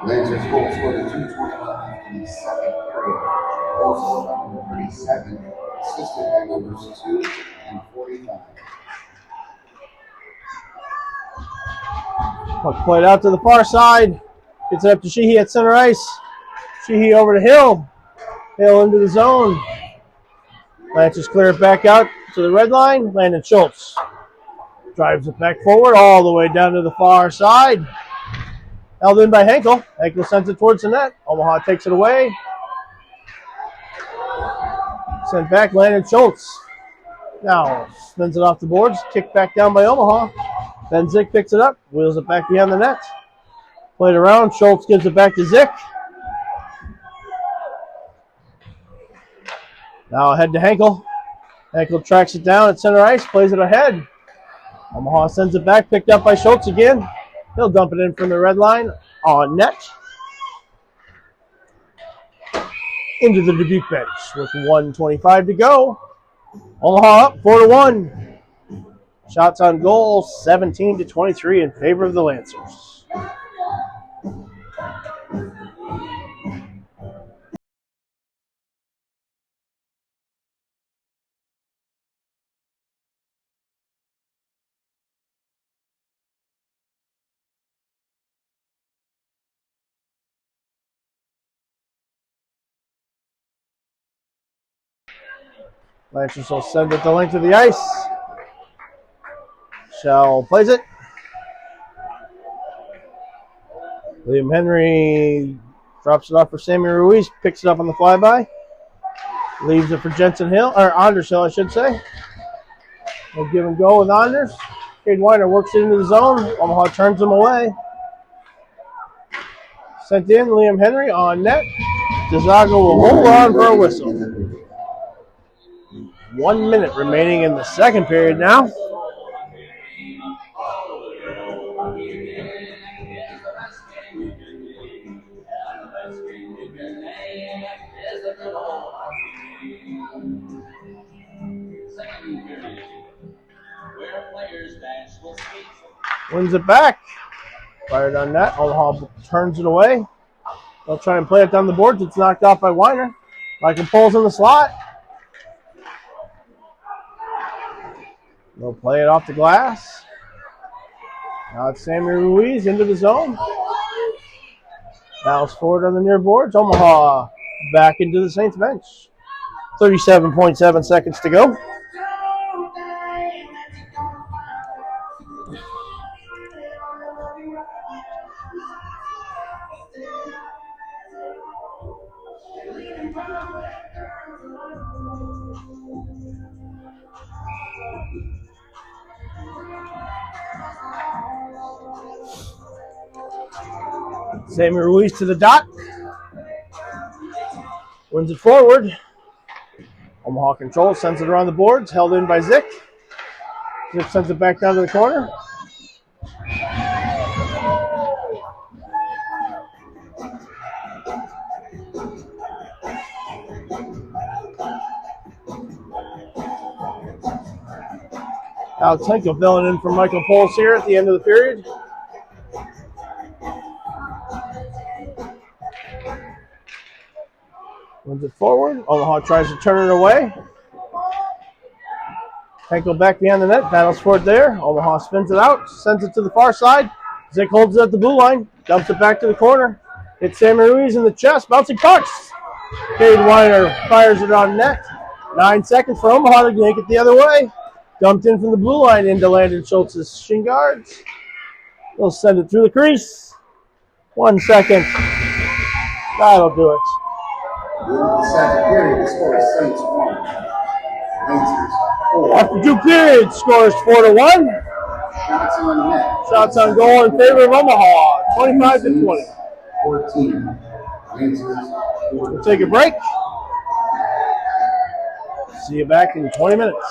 Lancers goal scored at 2:21 in the second period. Also by number 37, assisted by numbers 2 and 45. Puck played out to the far side. Gets it up to Sheehy at center ice. Sheehy over to Hill. Hill into the zone. Lancers clear it back out to the red line. Landon Schultz drives it back forward all the way down to the far side. Held in by Henkel. Henkel sends it towards the net. Omaha takes it away. Sent back, Landon Schultz. Now spins it off the boards. Kicked back down by Omaha. Then Zick picks it up. Wheels it back behind the net. Played around. Schultz gives it back to Zick. Now ahead to Henkel. Henkel tracks it down at center ice. Plays it ahead. Omaha sends it back. Picked up by Schultz again. He'll dump it in from the red line on net. Into the Dubuque bench with 1:25 to go. Omaha up 4-1. Shots on goal 17-23 in favor of the Lancers. Lancers will send it the length of the ice. Shell plays it. Liam Henry drops it off for Sammy Ruiz. Picks it up on the flyby. Leaves it for Jensen Hill, or Anders Hill, I should say. We'll give him go with Anders. Cade Weiner works it into the zone. Omaha turns him away. Sent in, Liam Henry on net. DeZaga will hold on for a whistle. 1 minute remaining in the second period now. Wins it back. Fired on net. Omaha turns it away. They'll try and play it down the boards. It's knocked off by Weiner. Michael pulls in the slot. They'll play it off the glass. Now it's Sammy Ruiz into the zone. Bounce forward on the near boards. Omaha back into the Saints bench. 37.7 seconds to go. Sammy Ruiz to the dot. Wins it forward. Omaha controls, sends it around the boards. Held in by Zick. Zick sends it back down to the corner. Alex Henkel filling in for Michael Poles here at the end of the period. Wins it forward. Omaha tries to turn it away. Henkel back behind the net. Battles for it there. Omaha spins it out. Sends it to the far side. Zick holds it at the blue line. Dumps it back to the corner. Hits Sammy Ruiz in the chest. Bouncing pucks. Cade Weiner fires it on net. 9 seconds for Omaha to make it the other way. Dumped in from the blue line into Landon Schultz's shin guards. They'll send it through the crease. 1 second. That'll do it. The second period, the score is Saints 1. Lancers 4. After 2 periods, scores 4-1. Shots on net. Shots on goal in favor of Omaha, 25-20. 14. Lancers 14. We'll take a break. See you back in 20 minutes.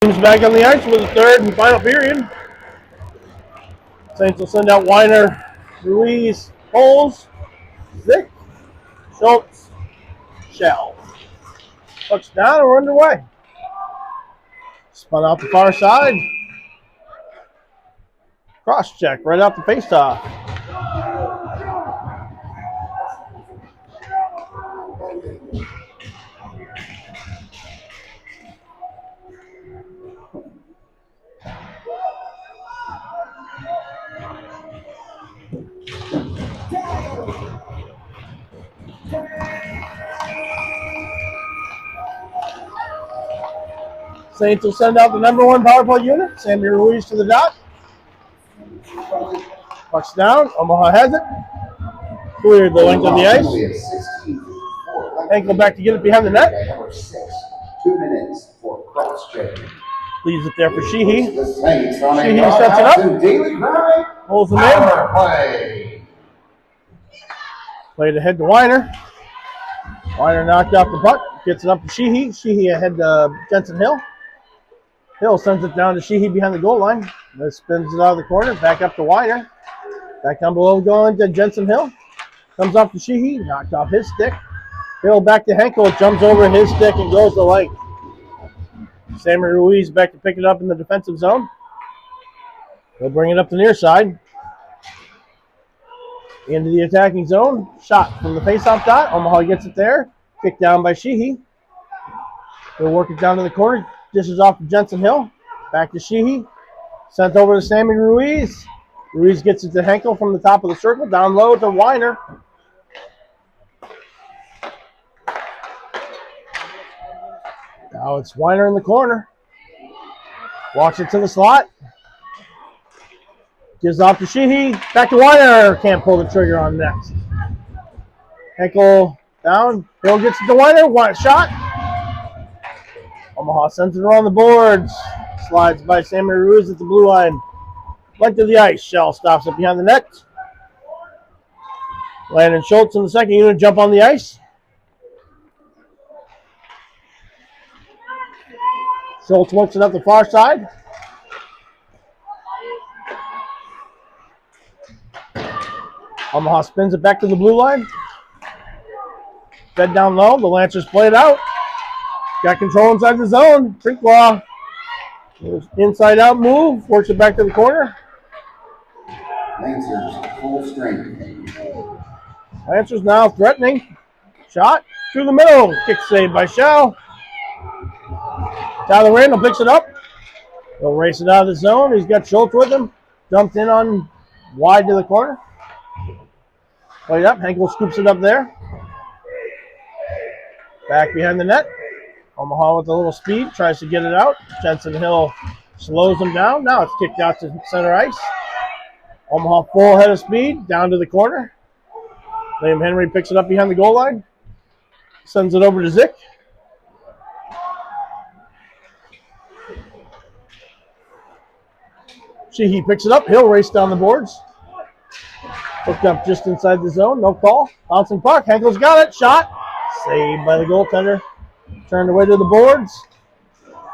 Teams back on the ice for the third and final period. Saints will send out Weiner, Ruiz, Holes, Zick, Schultz, Shell. Puck's down and we're underway. Spun out the far side. Cross check right out the faceoff. Saints will send out the number one power play unit, Sammy Ruiz to the dot. Puck's down. Omaha has it. Cleared the length of the ice. Ankle back to get it behind the net. Number 6, 2 minutes for cross check. Leaves it there for Sheehy. Sheehy Sheehy sets it up. Daily grind. Holds the Power in. play. Played ahead to Weiner. Weiner knocked off the puck. Gets it up to Sheehy. Sheehy ahead to Jensen Hill. Hill sends it down to Sheehy behind the goal line. Then spins it out of the corner. Back up to Weiner. Back down below going to Jensen Hill. Comes off to Sheehy. Knocked off his stick. Hill back to Henkel. Jumps over his stick and goes the length. Sammy Ruiz back to pick it up in the defensive zone. He'll bring it up the near side. Into the attacking zone. Shot from the faceoff dot. Omaha gets it there. Kicked down by Sheehy. He'll work it down to the corner. Dishes off to Jensen Hill. Back to Sheehy. Sent over to Sammy Ruiz. Ruiz gets it to Henkel from the top of the circle. Down low to Weiner. Now it's Weiner in the corner. Walks it to the slot. Gives off to Sheehy. Back to Weiner. Can't pull the trigger on next. Henkel down. Hill gets it to Weiner. One shot. Omaha sends it around the boards. Slides by Sammy Ruiz at the blue line. Length of the ice. Shell stops it behind the net. Landon Schultz in the second unit jump on the ice. Schultz works it up the far side. Omaha spins it back to the blue line. Fed down low. The Lancers play it out. Got control inside the zone. Trinklaw. Inside out move. Works it back to the corner. Lancers full strength. Lancers now threatening. Shot through the middle. Kick saved by Shell. Tyler Randall picks it up. He'll race it out of the zone. He's got Schultz with him. Dumped in on wide to the corner. Played up. Henkel scoops it up there. Back behind the net. Omaha with a little speed. Tries to get it out. Jensen Hill slows him down. Now it's kicked out to center ice. Omaha full head of speed. Down to the corner. Liam Henry picks it up behind the goal line. Sends it over to Zick. Sheehy picks it up. He'll race down the boards. Hooked up just inside the zone. No call. Bouncing puck. Henkel's got it. Shot. Saved by the goaltender. Turned away to the boards.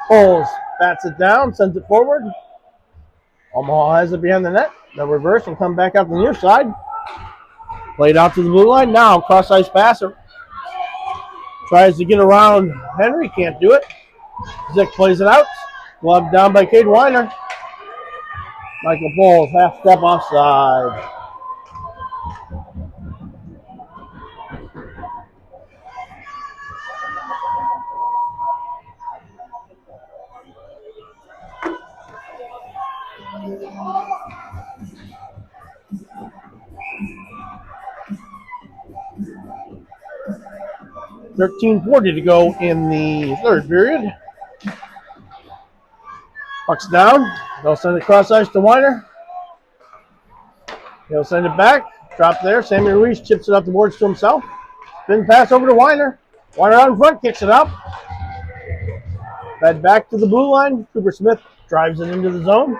Pulls. Bats it down. Sends it forward. Omaha has it behind the net. The reverse will come back out the near side. Played out to the blue line. Now cross ice passer. Tries to get around Henry. Can't do it. Zick plays it out. Glove down by Cade Weiner. Michael Bowles, half step offside. $13:40 to go in the third period. Puck's down. They'll send it cross ice to Weiner. He'll send it back. Drop there. Sammy Ruiz chips it up the boards to himself. Spin pass over to Weiner. Weiner out in front, kicks it up. Fed back to the blue line. Cooper Smith drives it into the zone.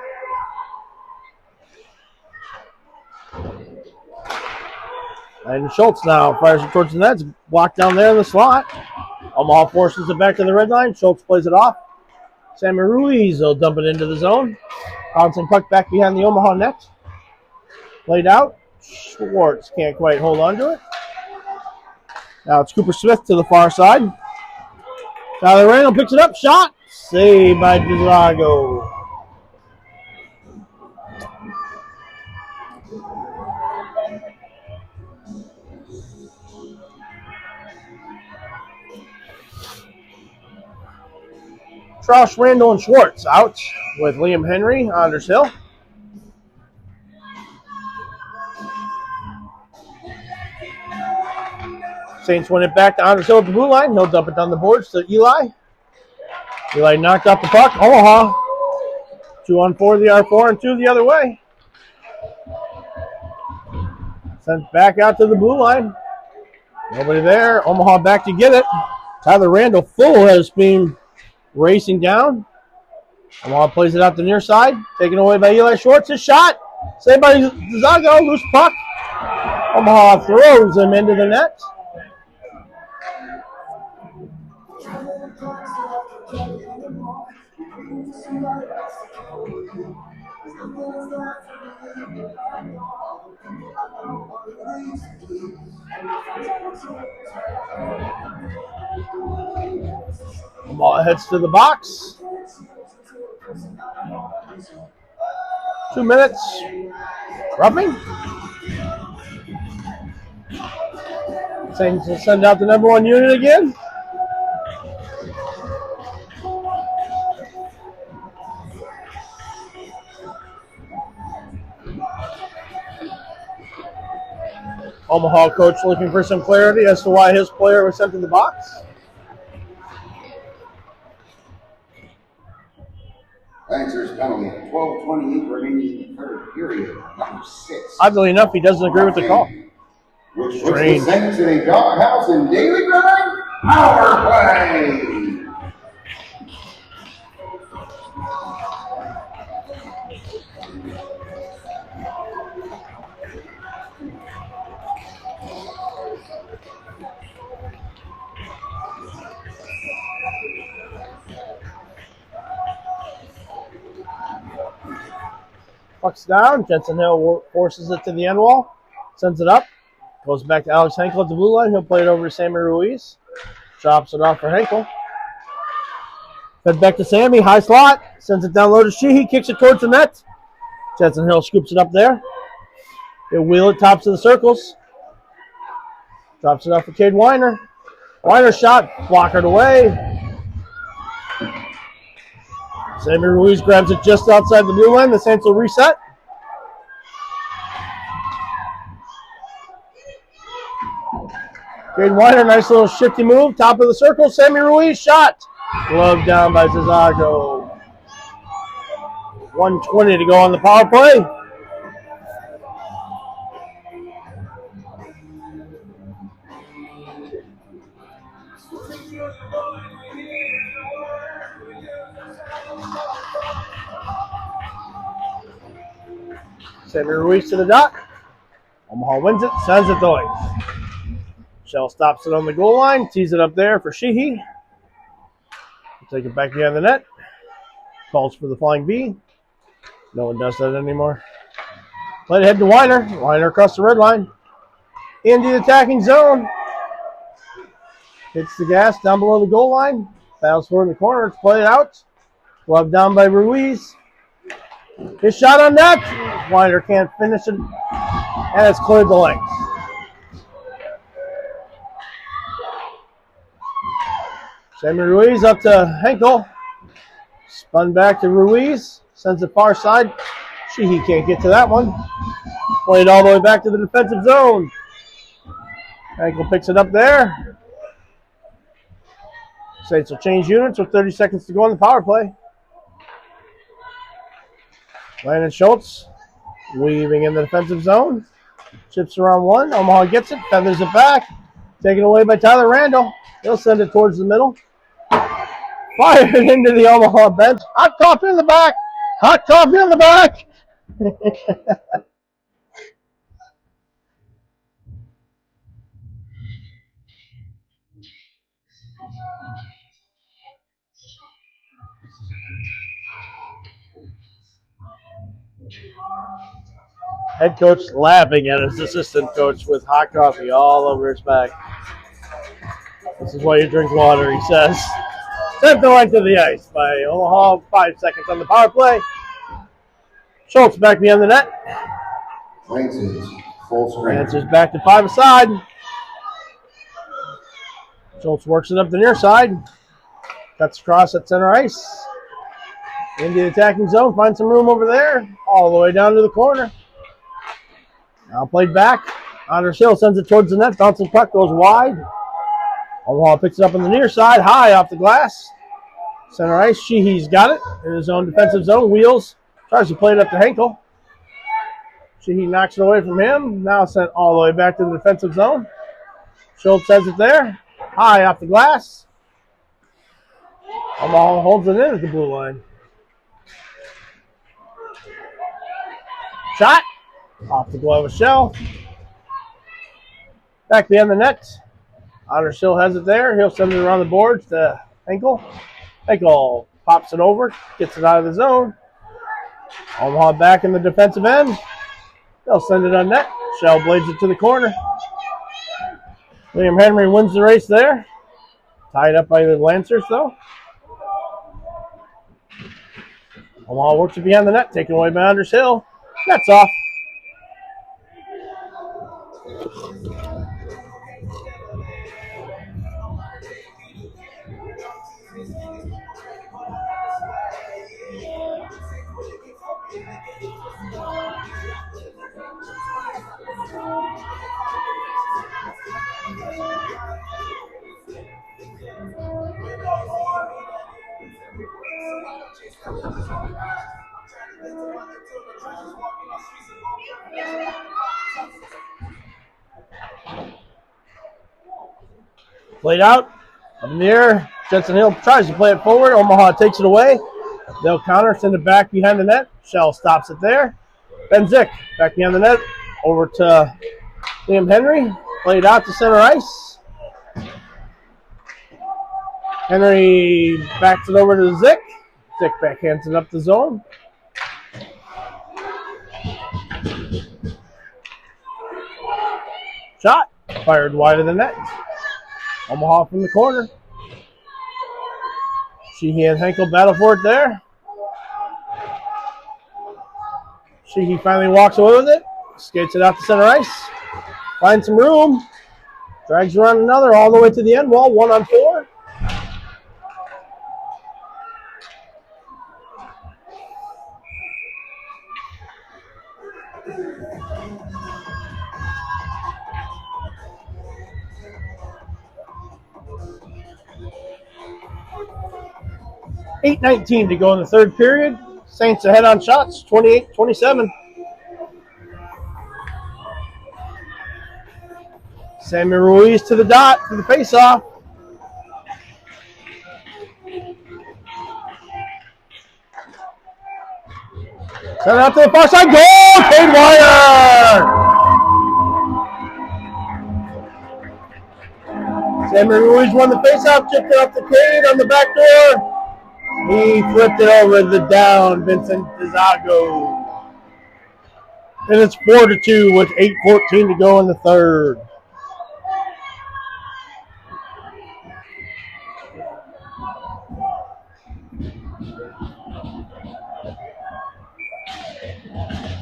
And Schultz now fires it towards the net. It's blocked down there in the slot. Omaha forces it back to the red line. Schultz plays it off. Sammy Ruiz will dump it into the zone. Bouncing puck back behind the Omaha net. Played out. Schwartz can't quite hold on to it. Now it's Cooper Smith to the far side. Tyler Randall picks it up. Shot. Saved by Drago. Troush, Randall, and Schwartz out with Liam Henry, Anders Hill. Saints win it back to Anders Hill at the blue line. He'll dump it down the boards to Eli. Eli knocked off the puck. Omaha. 2-on-4 the R4 and 2 the other way. Sent back out to the blue line. Nobody there. Omaha back to get it. Tyler Randall full head of speed racing down. Omaha plays it out the near side. Taken away by Eli Schwartz. His shot. Saved by Zago. Loose puck. Omaha throws him into the net. Ball heads to the box. 2 minutes. Roughing. Saints will send out the number 1 unit again. Omaha coach looking for some clarity as to why his player was sent to the box. Lancers penalty, 12:28 remaining in the third period, number 6. Oddly enough, he doesn't agree with the call. Which puts the Saints in a doghouse and daily grind power play. Puck's down. Jensen Hill forces it to the end wall. Sends it up. Goes back to Alex Henkel at the blue line. He'll play it over to Sammy Ruiz. Drops it off for Henkel. Fed back to Sammy. High slot. Sends it down low to Sheehy. Kicks it towards the net. Jensen Hill scoops it up there. He'll wheel it tops of the circles. Drops it off for Cade Weiner. Weiner shot. Blockered away. Sammy Ruiz grabs it just outside the blue line. The Saints will reset. Cade Weiner, nice little shifty move. Top of the circle. Sammy Ruiz shot. Glove down by Zazago. 1:20 to go on the power play. Sammy Ruiz to the dot. Omaha wins it, sends it to wings. Shell stops it on the goal line, tees it up there for Sheehy. Take it back behind the net. Calls for the flying V. No one does that anymore. Let it head to Weiner. Weiner across the red line. Into the attacking zone. Hits the gas down below the goal line. Battles for the corner. It's played out. Glove down by Ruiz. His shot on net. Weiner can't finish it. And it's cleared the length. Sammy Ruiz up to Henkel. Spun back to Ruiz. Sends it far side. Sheehy can't get to that one. Played all the way back to the defensive zone. Henkel picks it up there. Saints will change units with 30 seconds to go on the power play. Landon Schultz weaving in the defensive zone. Chips around one. Omaha gets it. Feathers it back. Taken away by Tyler Randall. He'll send it towards the middle. Fired into the Omaha bench. Hot coffee in the back. Hot coffee in the back. Head coach laughing at his assistant coach with hot coffee all over his back. This is why you drink water, he says. Sent the line to the ice by Omaha. 5 seconds on the power play. Schultz back behind the net. Lancers, full strength. Lancers back to 5 aside. Schultz works it up the near side. Cuts across at center ice. Into the attacking zone. Finds some room over there. All the way down to the corner. Now played back. Anders Hill sends it towards the net. Bouncing puck goes wide. Omaha picks it up on the near side. High off the glass. Center ice. Sheehy's got it in his own defensive zone. Wheels. Tries to play it up to Henkel. Sheehy knocks it away from him. Now sent all the way back to the defensive zone. Schultz has it there. High off the glass. Omaha holds it in at the blue line. Shot. Off the glove of Shell. Back behind the net. Anders Hill has it there. He'll send it around the boards to Henkel. Henkel pops it over. Gets it out of the zone. Omaha back in the defensive end. They'll send it on net. Shell blades it to the corner. William Henry wins the race there. Tied up by the Lancers, though. Omaha works it behind the net. Taken away by Anders Hill. That's off. Played out. Up in the air. Jensen Hill tries to play it forward. Omaha takes it away. They'll counter, send it back behind the net. Shell stops it there. Ben Zick back behind the net. Over to Liam Henry. Played out to center ice. Henry backs it over to Zick. Zick backhands it up the zone. Shot. Fired wide of the net. Omaha from the corner. Sheehy and Henkel battle for it there. Sheehy finally walks away with it. Skates it out to center ice. Finds some room. Drags around another all the way to the end wall. 1-on-4. $8:19 to go in the third period. Saints ahead on shots, 28-27. Sammy Ruiz to the dot for the faceoff. Send it out to the far side. Goal! Cade Weiner! Sammy Ruiz won the faceoff, chipped it up to Cade on the back door. He flipped it over the down, Vincent Dizago. And it's 4-2 with 8:14 to go in the third.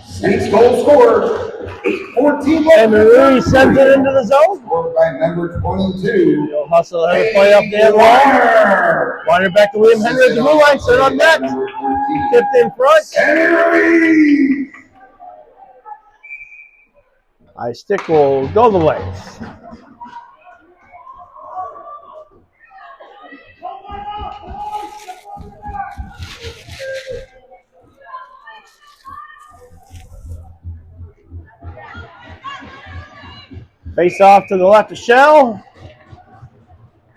Saints goal scorer, 8:14. And Ruiz sends it into the zone. Scored by number 22. He'll hustle ahead of play up the end line. Weiner back to William Henry at the blue line. Set on net. Tipped in front. Henry! High stick will go the length. Face off to the left of Shell.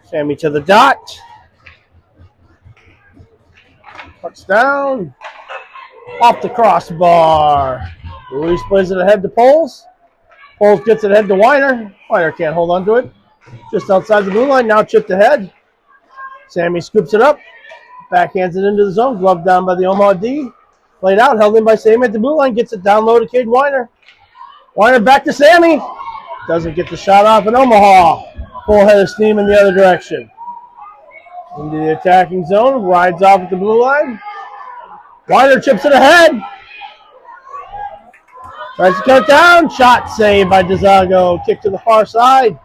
Sammy to the dot. Pucks down. Off the crossbar. Ruiz plays it ahead to Poles. Poles gets it ahead to Weiner. Weiner can't hold on to it. Just outside the blue line. Now chipped ahead. Sammy scoops it up. Backhands it into the zone. Glove down by the Omaha D. Played out, held in by Sammy at the blue line. Gets it down low to Cade Weiner. Weiner back to Sammy. Doesn't get the shot off in Omaha. Full head of steam in the other direction. Into the attacking zone. Rides off at the blue line. Weiner chips it ahead. Tries to cut it down. Shot saved by DeZago. Kick to the far side.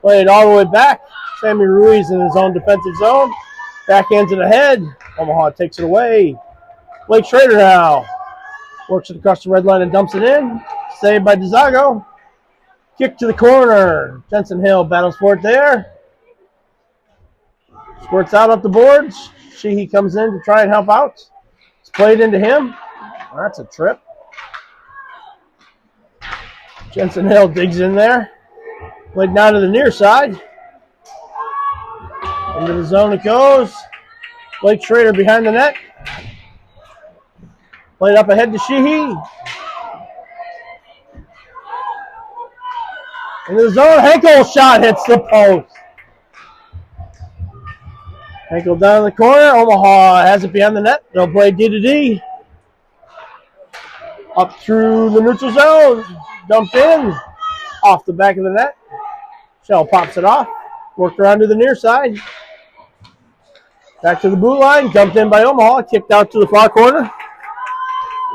Played all the way back. Sammy Ruiz in his own defensive zone. Backhands it ahead. Omaha takes it away. Blake Schrader now. Works it across the red line and dumps it in. Saved by DeZago. Kick to the corner. Jensen Hill battles for it there. Squirts out up the boards. Sheehy comes in to try and help out. It's played into him. That's a trip. Jensen Hill digs in there. Played down to the near side. Into the zone it goes. Blake Schrader behind the net. Played up ahead to Sheehy. Into the zone. Henkel shot hits the post. Henkel down in the corner. Omaha has it behind the net. They'll play D to D. Up through the neutral zone. Dumped in. Off the back of the net. Shell pops it off. Worked around to the near side. Back to the blue line. Dumped in by Omaha. Kicked out to the far corner.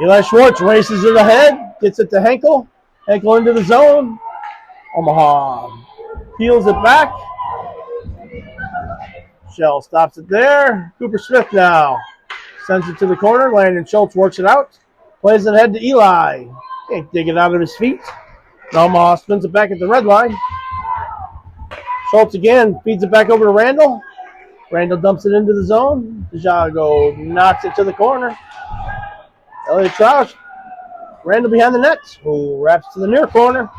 Eli Schwartz races it ahead. Gets it to Henkel. Henkel into the zone. Omaha peels it back. Shell stops it there. Cooper Smith now sends it to the corner. Landon Schultz works it out. Plays it ahead to Eli. Can't dig it out of his feet. Omaha spins it back at the red line. Schultz again feeds it back over to Randall. Randall dumps it into the zone. DeJago knocks it to the corner. Elliott Troush. Randall behind the net. Who wraps to the near corner.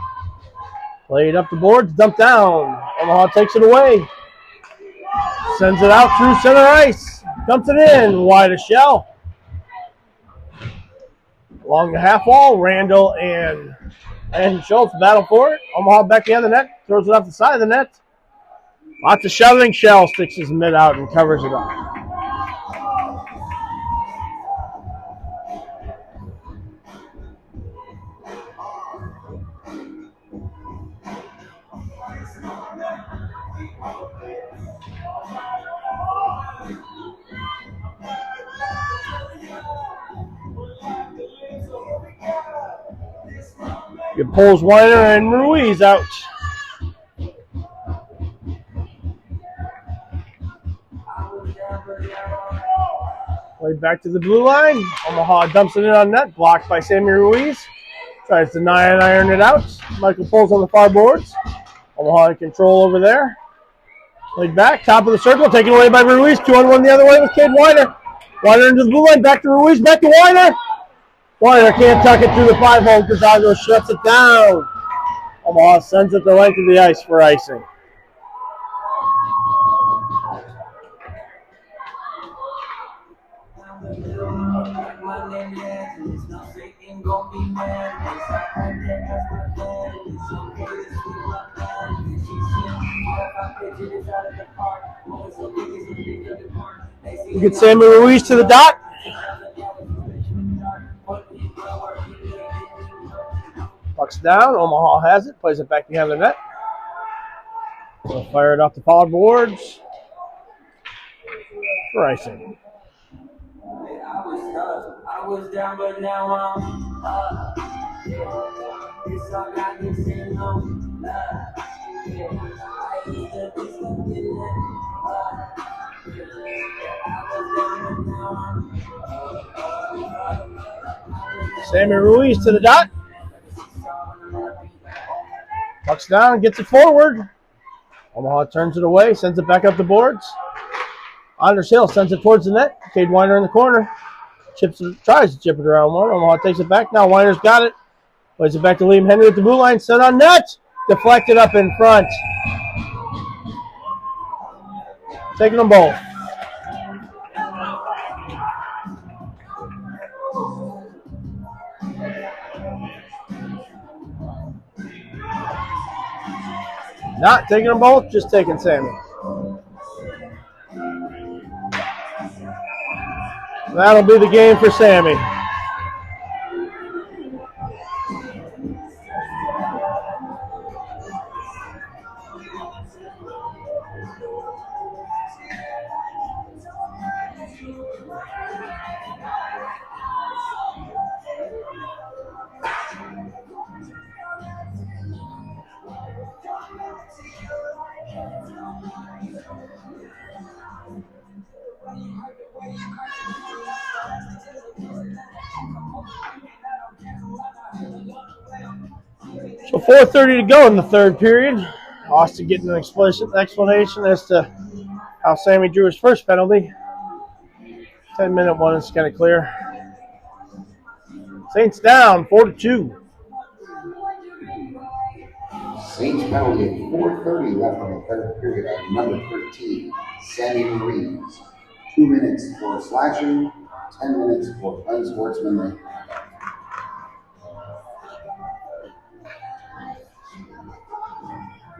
Played up the boards. Dumped down. Omaha takes it away. Sends it out through center ice. Dumps it in. Wide of Shell. Along the half wall, Randall and Schultz battle for it. Omaha back behind the net. Throws it off the side of the net. Lots of shoving. Shell sticks his mid out and covers it up. It pulls Weiner and Ruiz out. Played back to the blue line. Omaha dumps it in on net. Blocked by Sammy Ruiz. Tries to iron it out. Michael pulls on the far boards. Omaha in control over there. Played back. Top of the circle. Taken away by Ruiz. 2-on-1 the other way with Cade Weiner. Weiner into the blue line. Back to Ruiz. Back to Weiner. Weiner can't tuck it through the 5-hole. DeZago shuts it down. Omaha sends it the length of the ice for icing. You get Sammy Ruiz to the dot. Puck's down. Omaha has it. Plays it back behind the net. They'll fire it off the foul boards for icing. I was down, but now I'm up. This all got me sitting on love. I used to be something Sammy Ruiz to the dot. Puck's down, gets it forward. Omaha turns it away, sends it back up the boards. Anders Hill sends it towards the net. Cade Weiner in the corner. Tries to chip it around one. Omaha takes it back. Now Weiner's got it. Plays it back to Liam Henry at the blue line. Set on net. Deflected up in front. Taking them both. Not taking them both, just taking Sammy. That'll be the game for Sammy. So 4:30 to go in the third period. Austin getting an explicit explanation as to how Sammy drew his first penalty. 10-minute one is kind of clear. Saints down 4-2. Saints penalty at 4:30 left in the third period on number 13, Sammy Reeves. 2 minutes for slashing, 10 minutes for unsportsmanlike.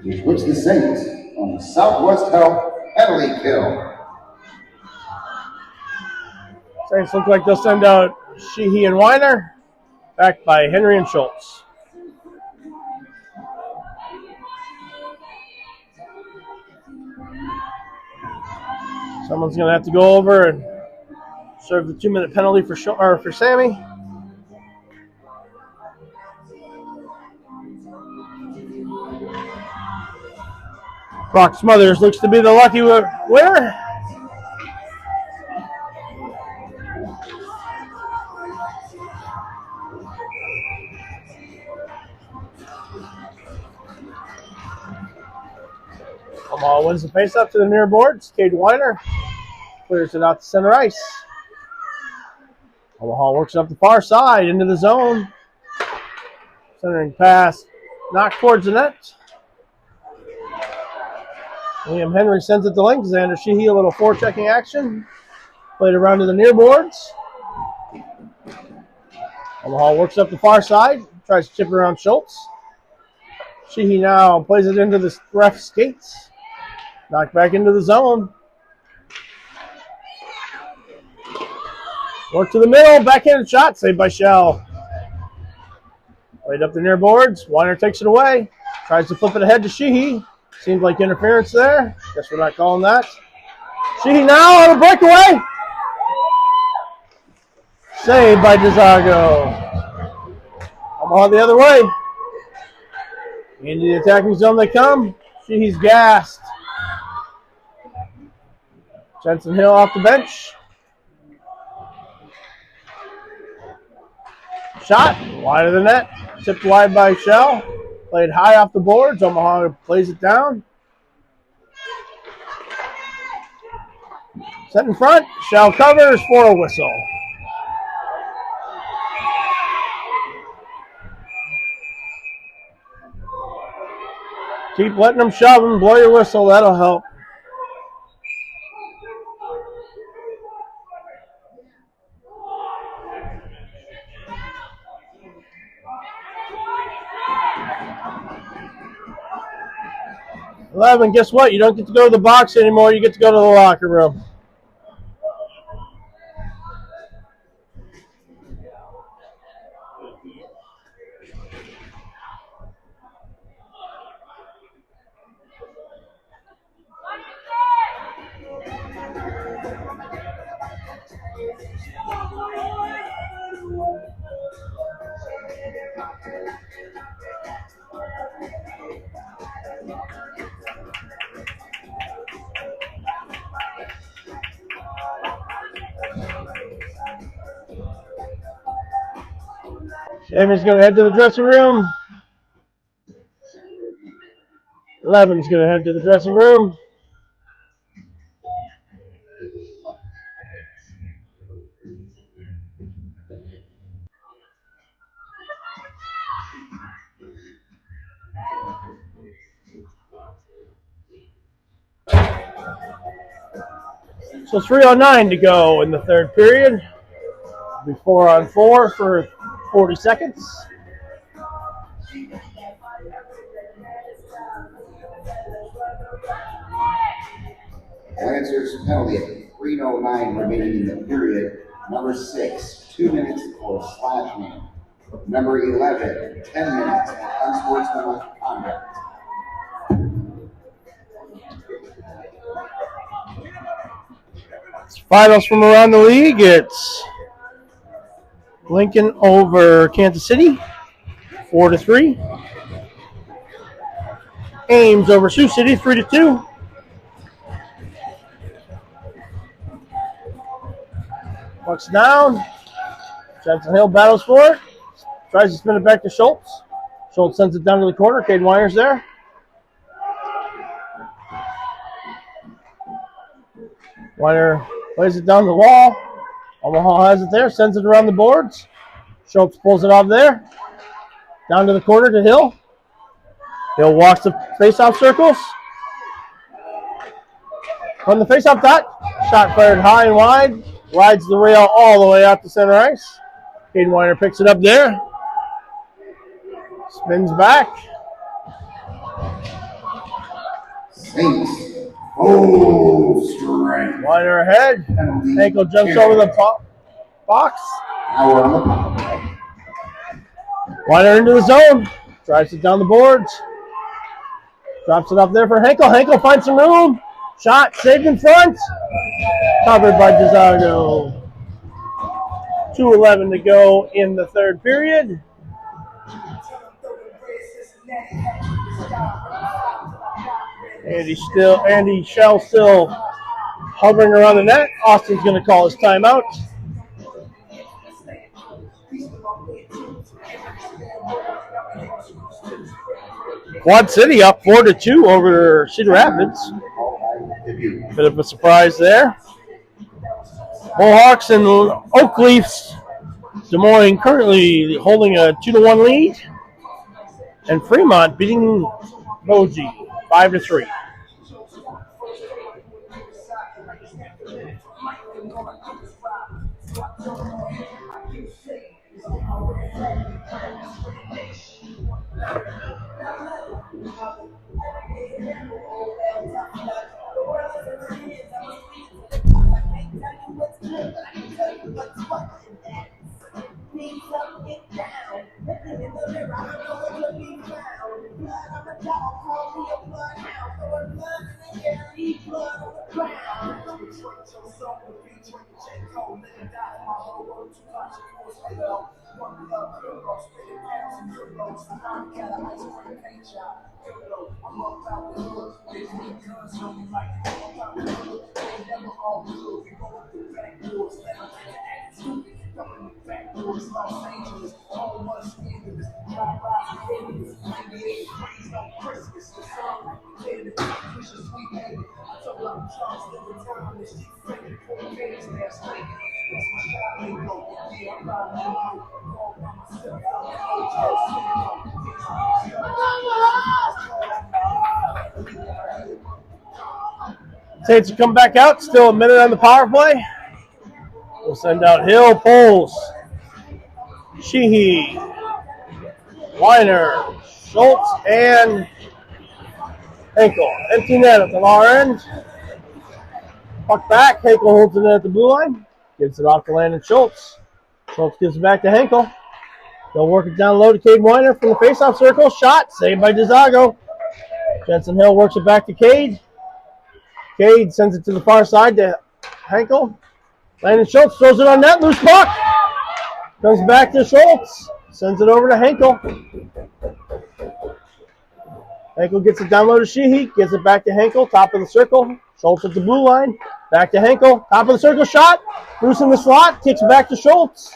Which puts the Saints on the Southwest Health penalty kill. Saints look like they'll send out Sheehy and Weiner, backed by Henry and Schultz. Someone's going to have to go over and serve the 2-minute penalty for Sammy. Brock Smothers looks to be the lucky winner. Omaha wins the face-up to the near boards. Cade Weiner clears it out to center ice. Omaha works up the far side into the zone. Centering pass knocked towards the net. William Henry sends it to link. Xander Sheehy, a little forechecking action. Played around to the near boards. Omaha works up the far side. Tries to chip it around Schultz. Sheehy now plays it into the ref skates. Knocked back into the zone. Work to the middle. Backhanded shot. Saved by Shell. Played up the near boards. Weiner takes it away. Tries to flip it ahead to Sheehy. Seems like interference there. Guess we're not calling that. Sheehy now on a breakaway. Saved by DeZago. Omaha the other way. Into the attacking zone they come. Sheehy's gassed. Jensen Hill off the bench. Shot wide of the net. Tipped wide by Shell. Played high off the boards. Omaha plays it down. Set in front. Shell covers for a whistle. Keep letting them shove them. Blow your whistle. That'll help. Eleven, guess what? You don't get to go to the box anymore. You get to go to the locker room. Jamie's going to head to the dressing room. 11's going to head to the dressing room. So 3:09 to go in the third period. It'll be 4-on-4 for 40 seconds. Lancers penalty at 3:09 remaining in the period. Number 6, 2 minutes for slashing. Number 11, 10 minutes for unsportsmanlike conduct. Finals from around the league. It's Lincoln over Kansas City. 4-3. Ames over Sioux City, 3-2. Bucks down. Jensen Hill battles for it. Tries to spin it back to Schultz. Schultz sends it down to the corner. Cade Weiner's there. Weiner plays it down the wall. Omaha has it there. Sends it around the boards. Schultz pulls it off there. Down to the corner to Hill. Hill walks the face-off circles. From the face-off dot. Shot fired high and wide. Rides the rail all the way out to center ice. Cade Weiner picks it up there. Spins back. Saints. Oh, strength. Weiner ahead. Henkel jumps over the box. Now on the power play. Weiner into the zone. Drives it down the boards. Drops it up there for Henkel. Henkel finds some room. Shot saved in front. Covered by DeZago. 2:11 to go in the third period. Andy Shell still hovering around the net. Austin's going to call his timeout. Quad City up 4-2 over Cedar Rapids. Bit of a surprise there. Mohawks and Oak Leafs, Des Moines currently holding a 2-1 lead. And Fremont beating Bogie 5-3. Saints come back out. Still a minute on the power play. We'll send out Hill, Poles, Sheehy, Weiner, Schultz, and Henkel. Empty net at the far end. Puck back. Henkel holds it at the blue line. Gives it off to Landon Schultz. Schultz gives it back to Henkel. They'll work it down low to Cade Weiner from the faceoff circle. Shot saved by DeZago. Jensen Hill works it back to Cade. Cade sends it to the far side to Henkel. Landon Schultz throws it on net. Loose puck. Comes back to Schultz. Sends it over to Henkel. Henkel gets it down low to Sheehy. Gives it back to Henkel. Top of the circle. Schultz at the blue line. Back to Henkel. Top of the circle shot. Loose in the slot. Kicks back to Schultz.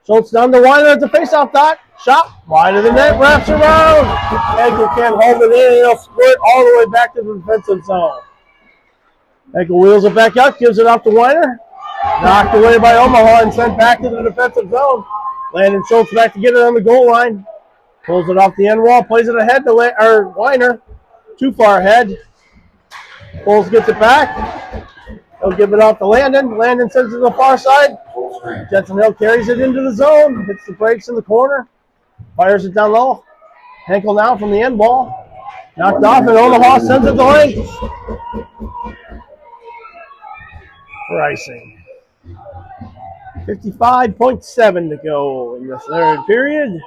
Schultz down to Weiner at the faceoff dot. Shot. Wide of the net. Wraps around. Henkel can't hold it in. He'll squirt all the way back to the defensive zone. Henkel wheels it back up. Gives it off to Weiner. Knocked away by Omaha and sent back to the defensive zone. Landon Schultz back to get it on the goal line. Pulls it off the end wall. Plays it ahead to Weiner. Too far ahead. Poles gets it back. He'll give it off to Landon. Landon sends it to the far side. Jensen Hill carries it into the zone. Hits the brakes in the corner. Fires it down low. Henkel now from the end ball. Knocked off, and Omaha sends it to length. For icing. 55.7 to go in the third period.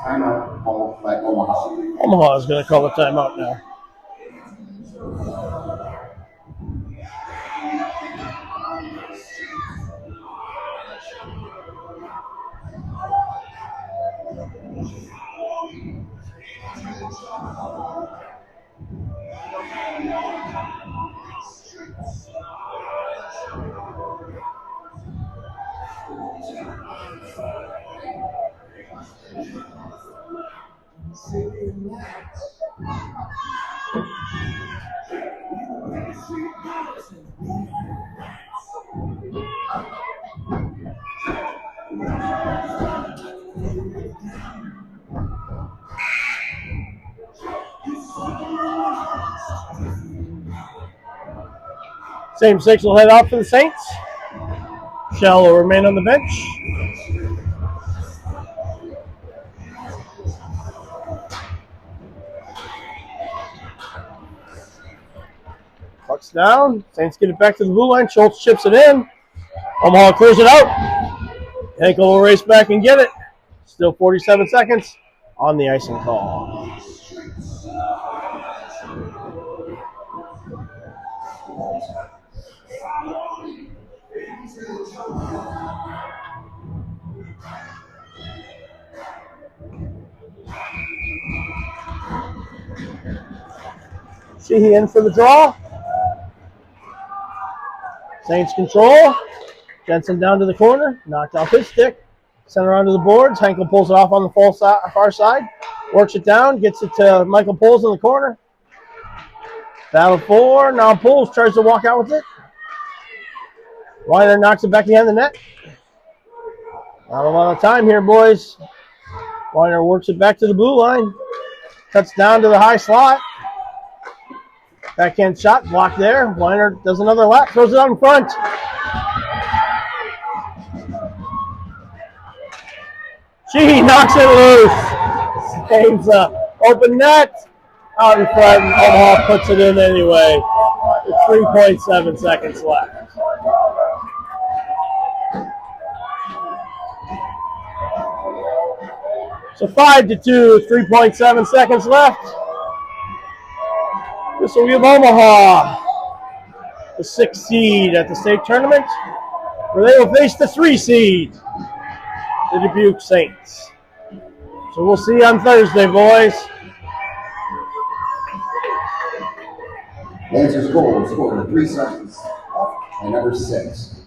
Timeout called by Omaha. Omaha is going to call a timeout now. Same six will head out for the Saints. Shell will remain on the bench. Puck's down. Saints get it back to the blue line. Schultz chips it in. Omaha clears it out. Henkel will race back and get it. Still 47 seconds on the icing call. Sheehy in for the draw. Saints control. Jensen down to the corner. Knocked off his stick. Center onto the boards. Henkel pulls it off on the far side. Works it down. Gets it to Michael Poles in the corner. Battle for. Now Poles tries to walk out with it. Weiner knocks it back behind the net. Not a lot of time here, boys. Weiner works it back to the blue line. Cuts down to the high slot. Backhand shot, blocked there. Weiner does another lap, throws it out in front. She knocks it loose. Saves open net. Out in front, Omaha puts it in anyway. With 3.7 seconds left. So 5-2, 3.7 seconds left. This will give Omaha the 6th seed at the state tournament, where they will face the 3 seed, the Dubuque Saints. So we'll see you on Thursday, boys. Lancers goal scored in 3 seconds by number 6.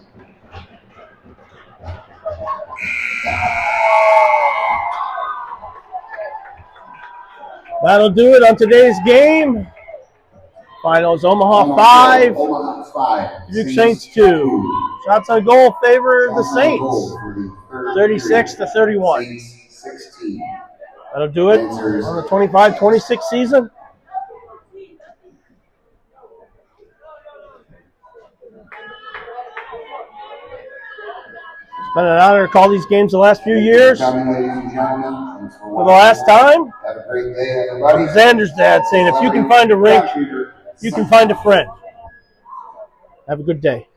That'll do it on today's game. Finals Omaha 5, Omaha 5. Dubuque Saints 2. Shots on goal favor the Saints, 36-31. Saints 16. That'll do it on the 25-26 season. It's been an honor to call these games the last few years. Coming, ladies and gentlemen. For the last time, Have a great day, everybody. Xander's dad saying, if you can find a rink, you can find a friend. Have a good day.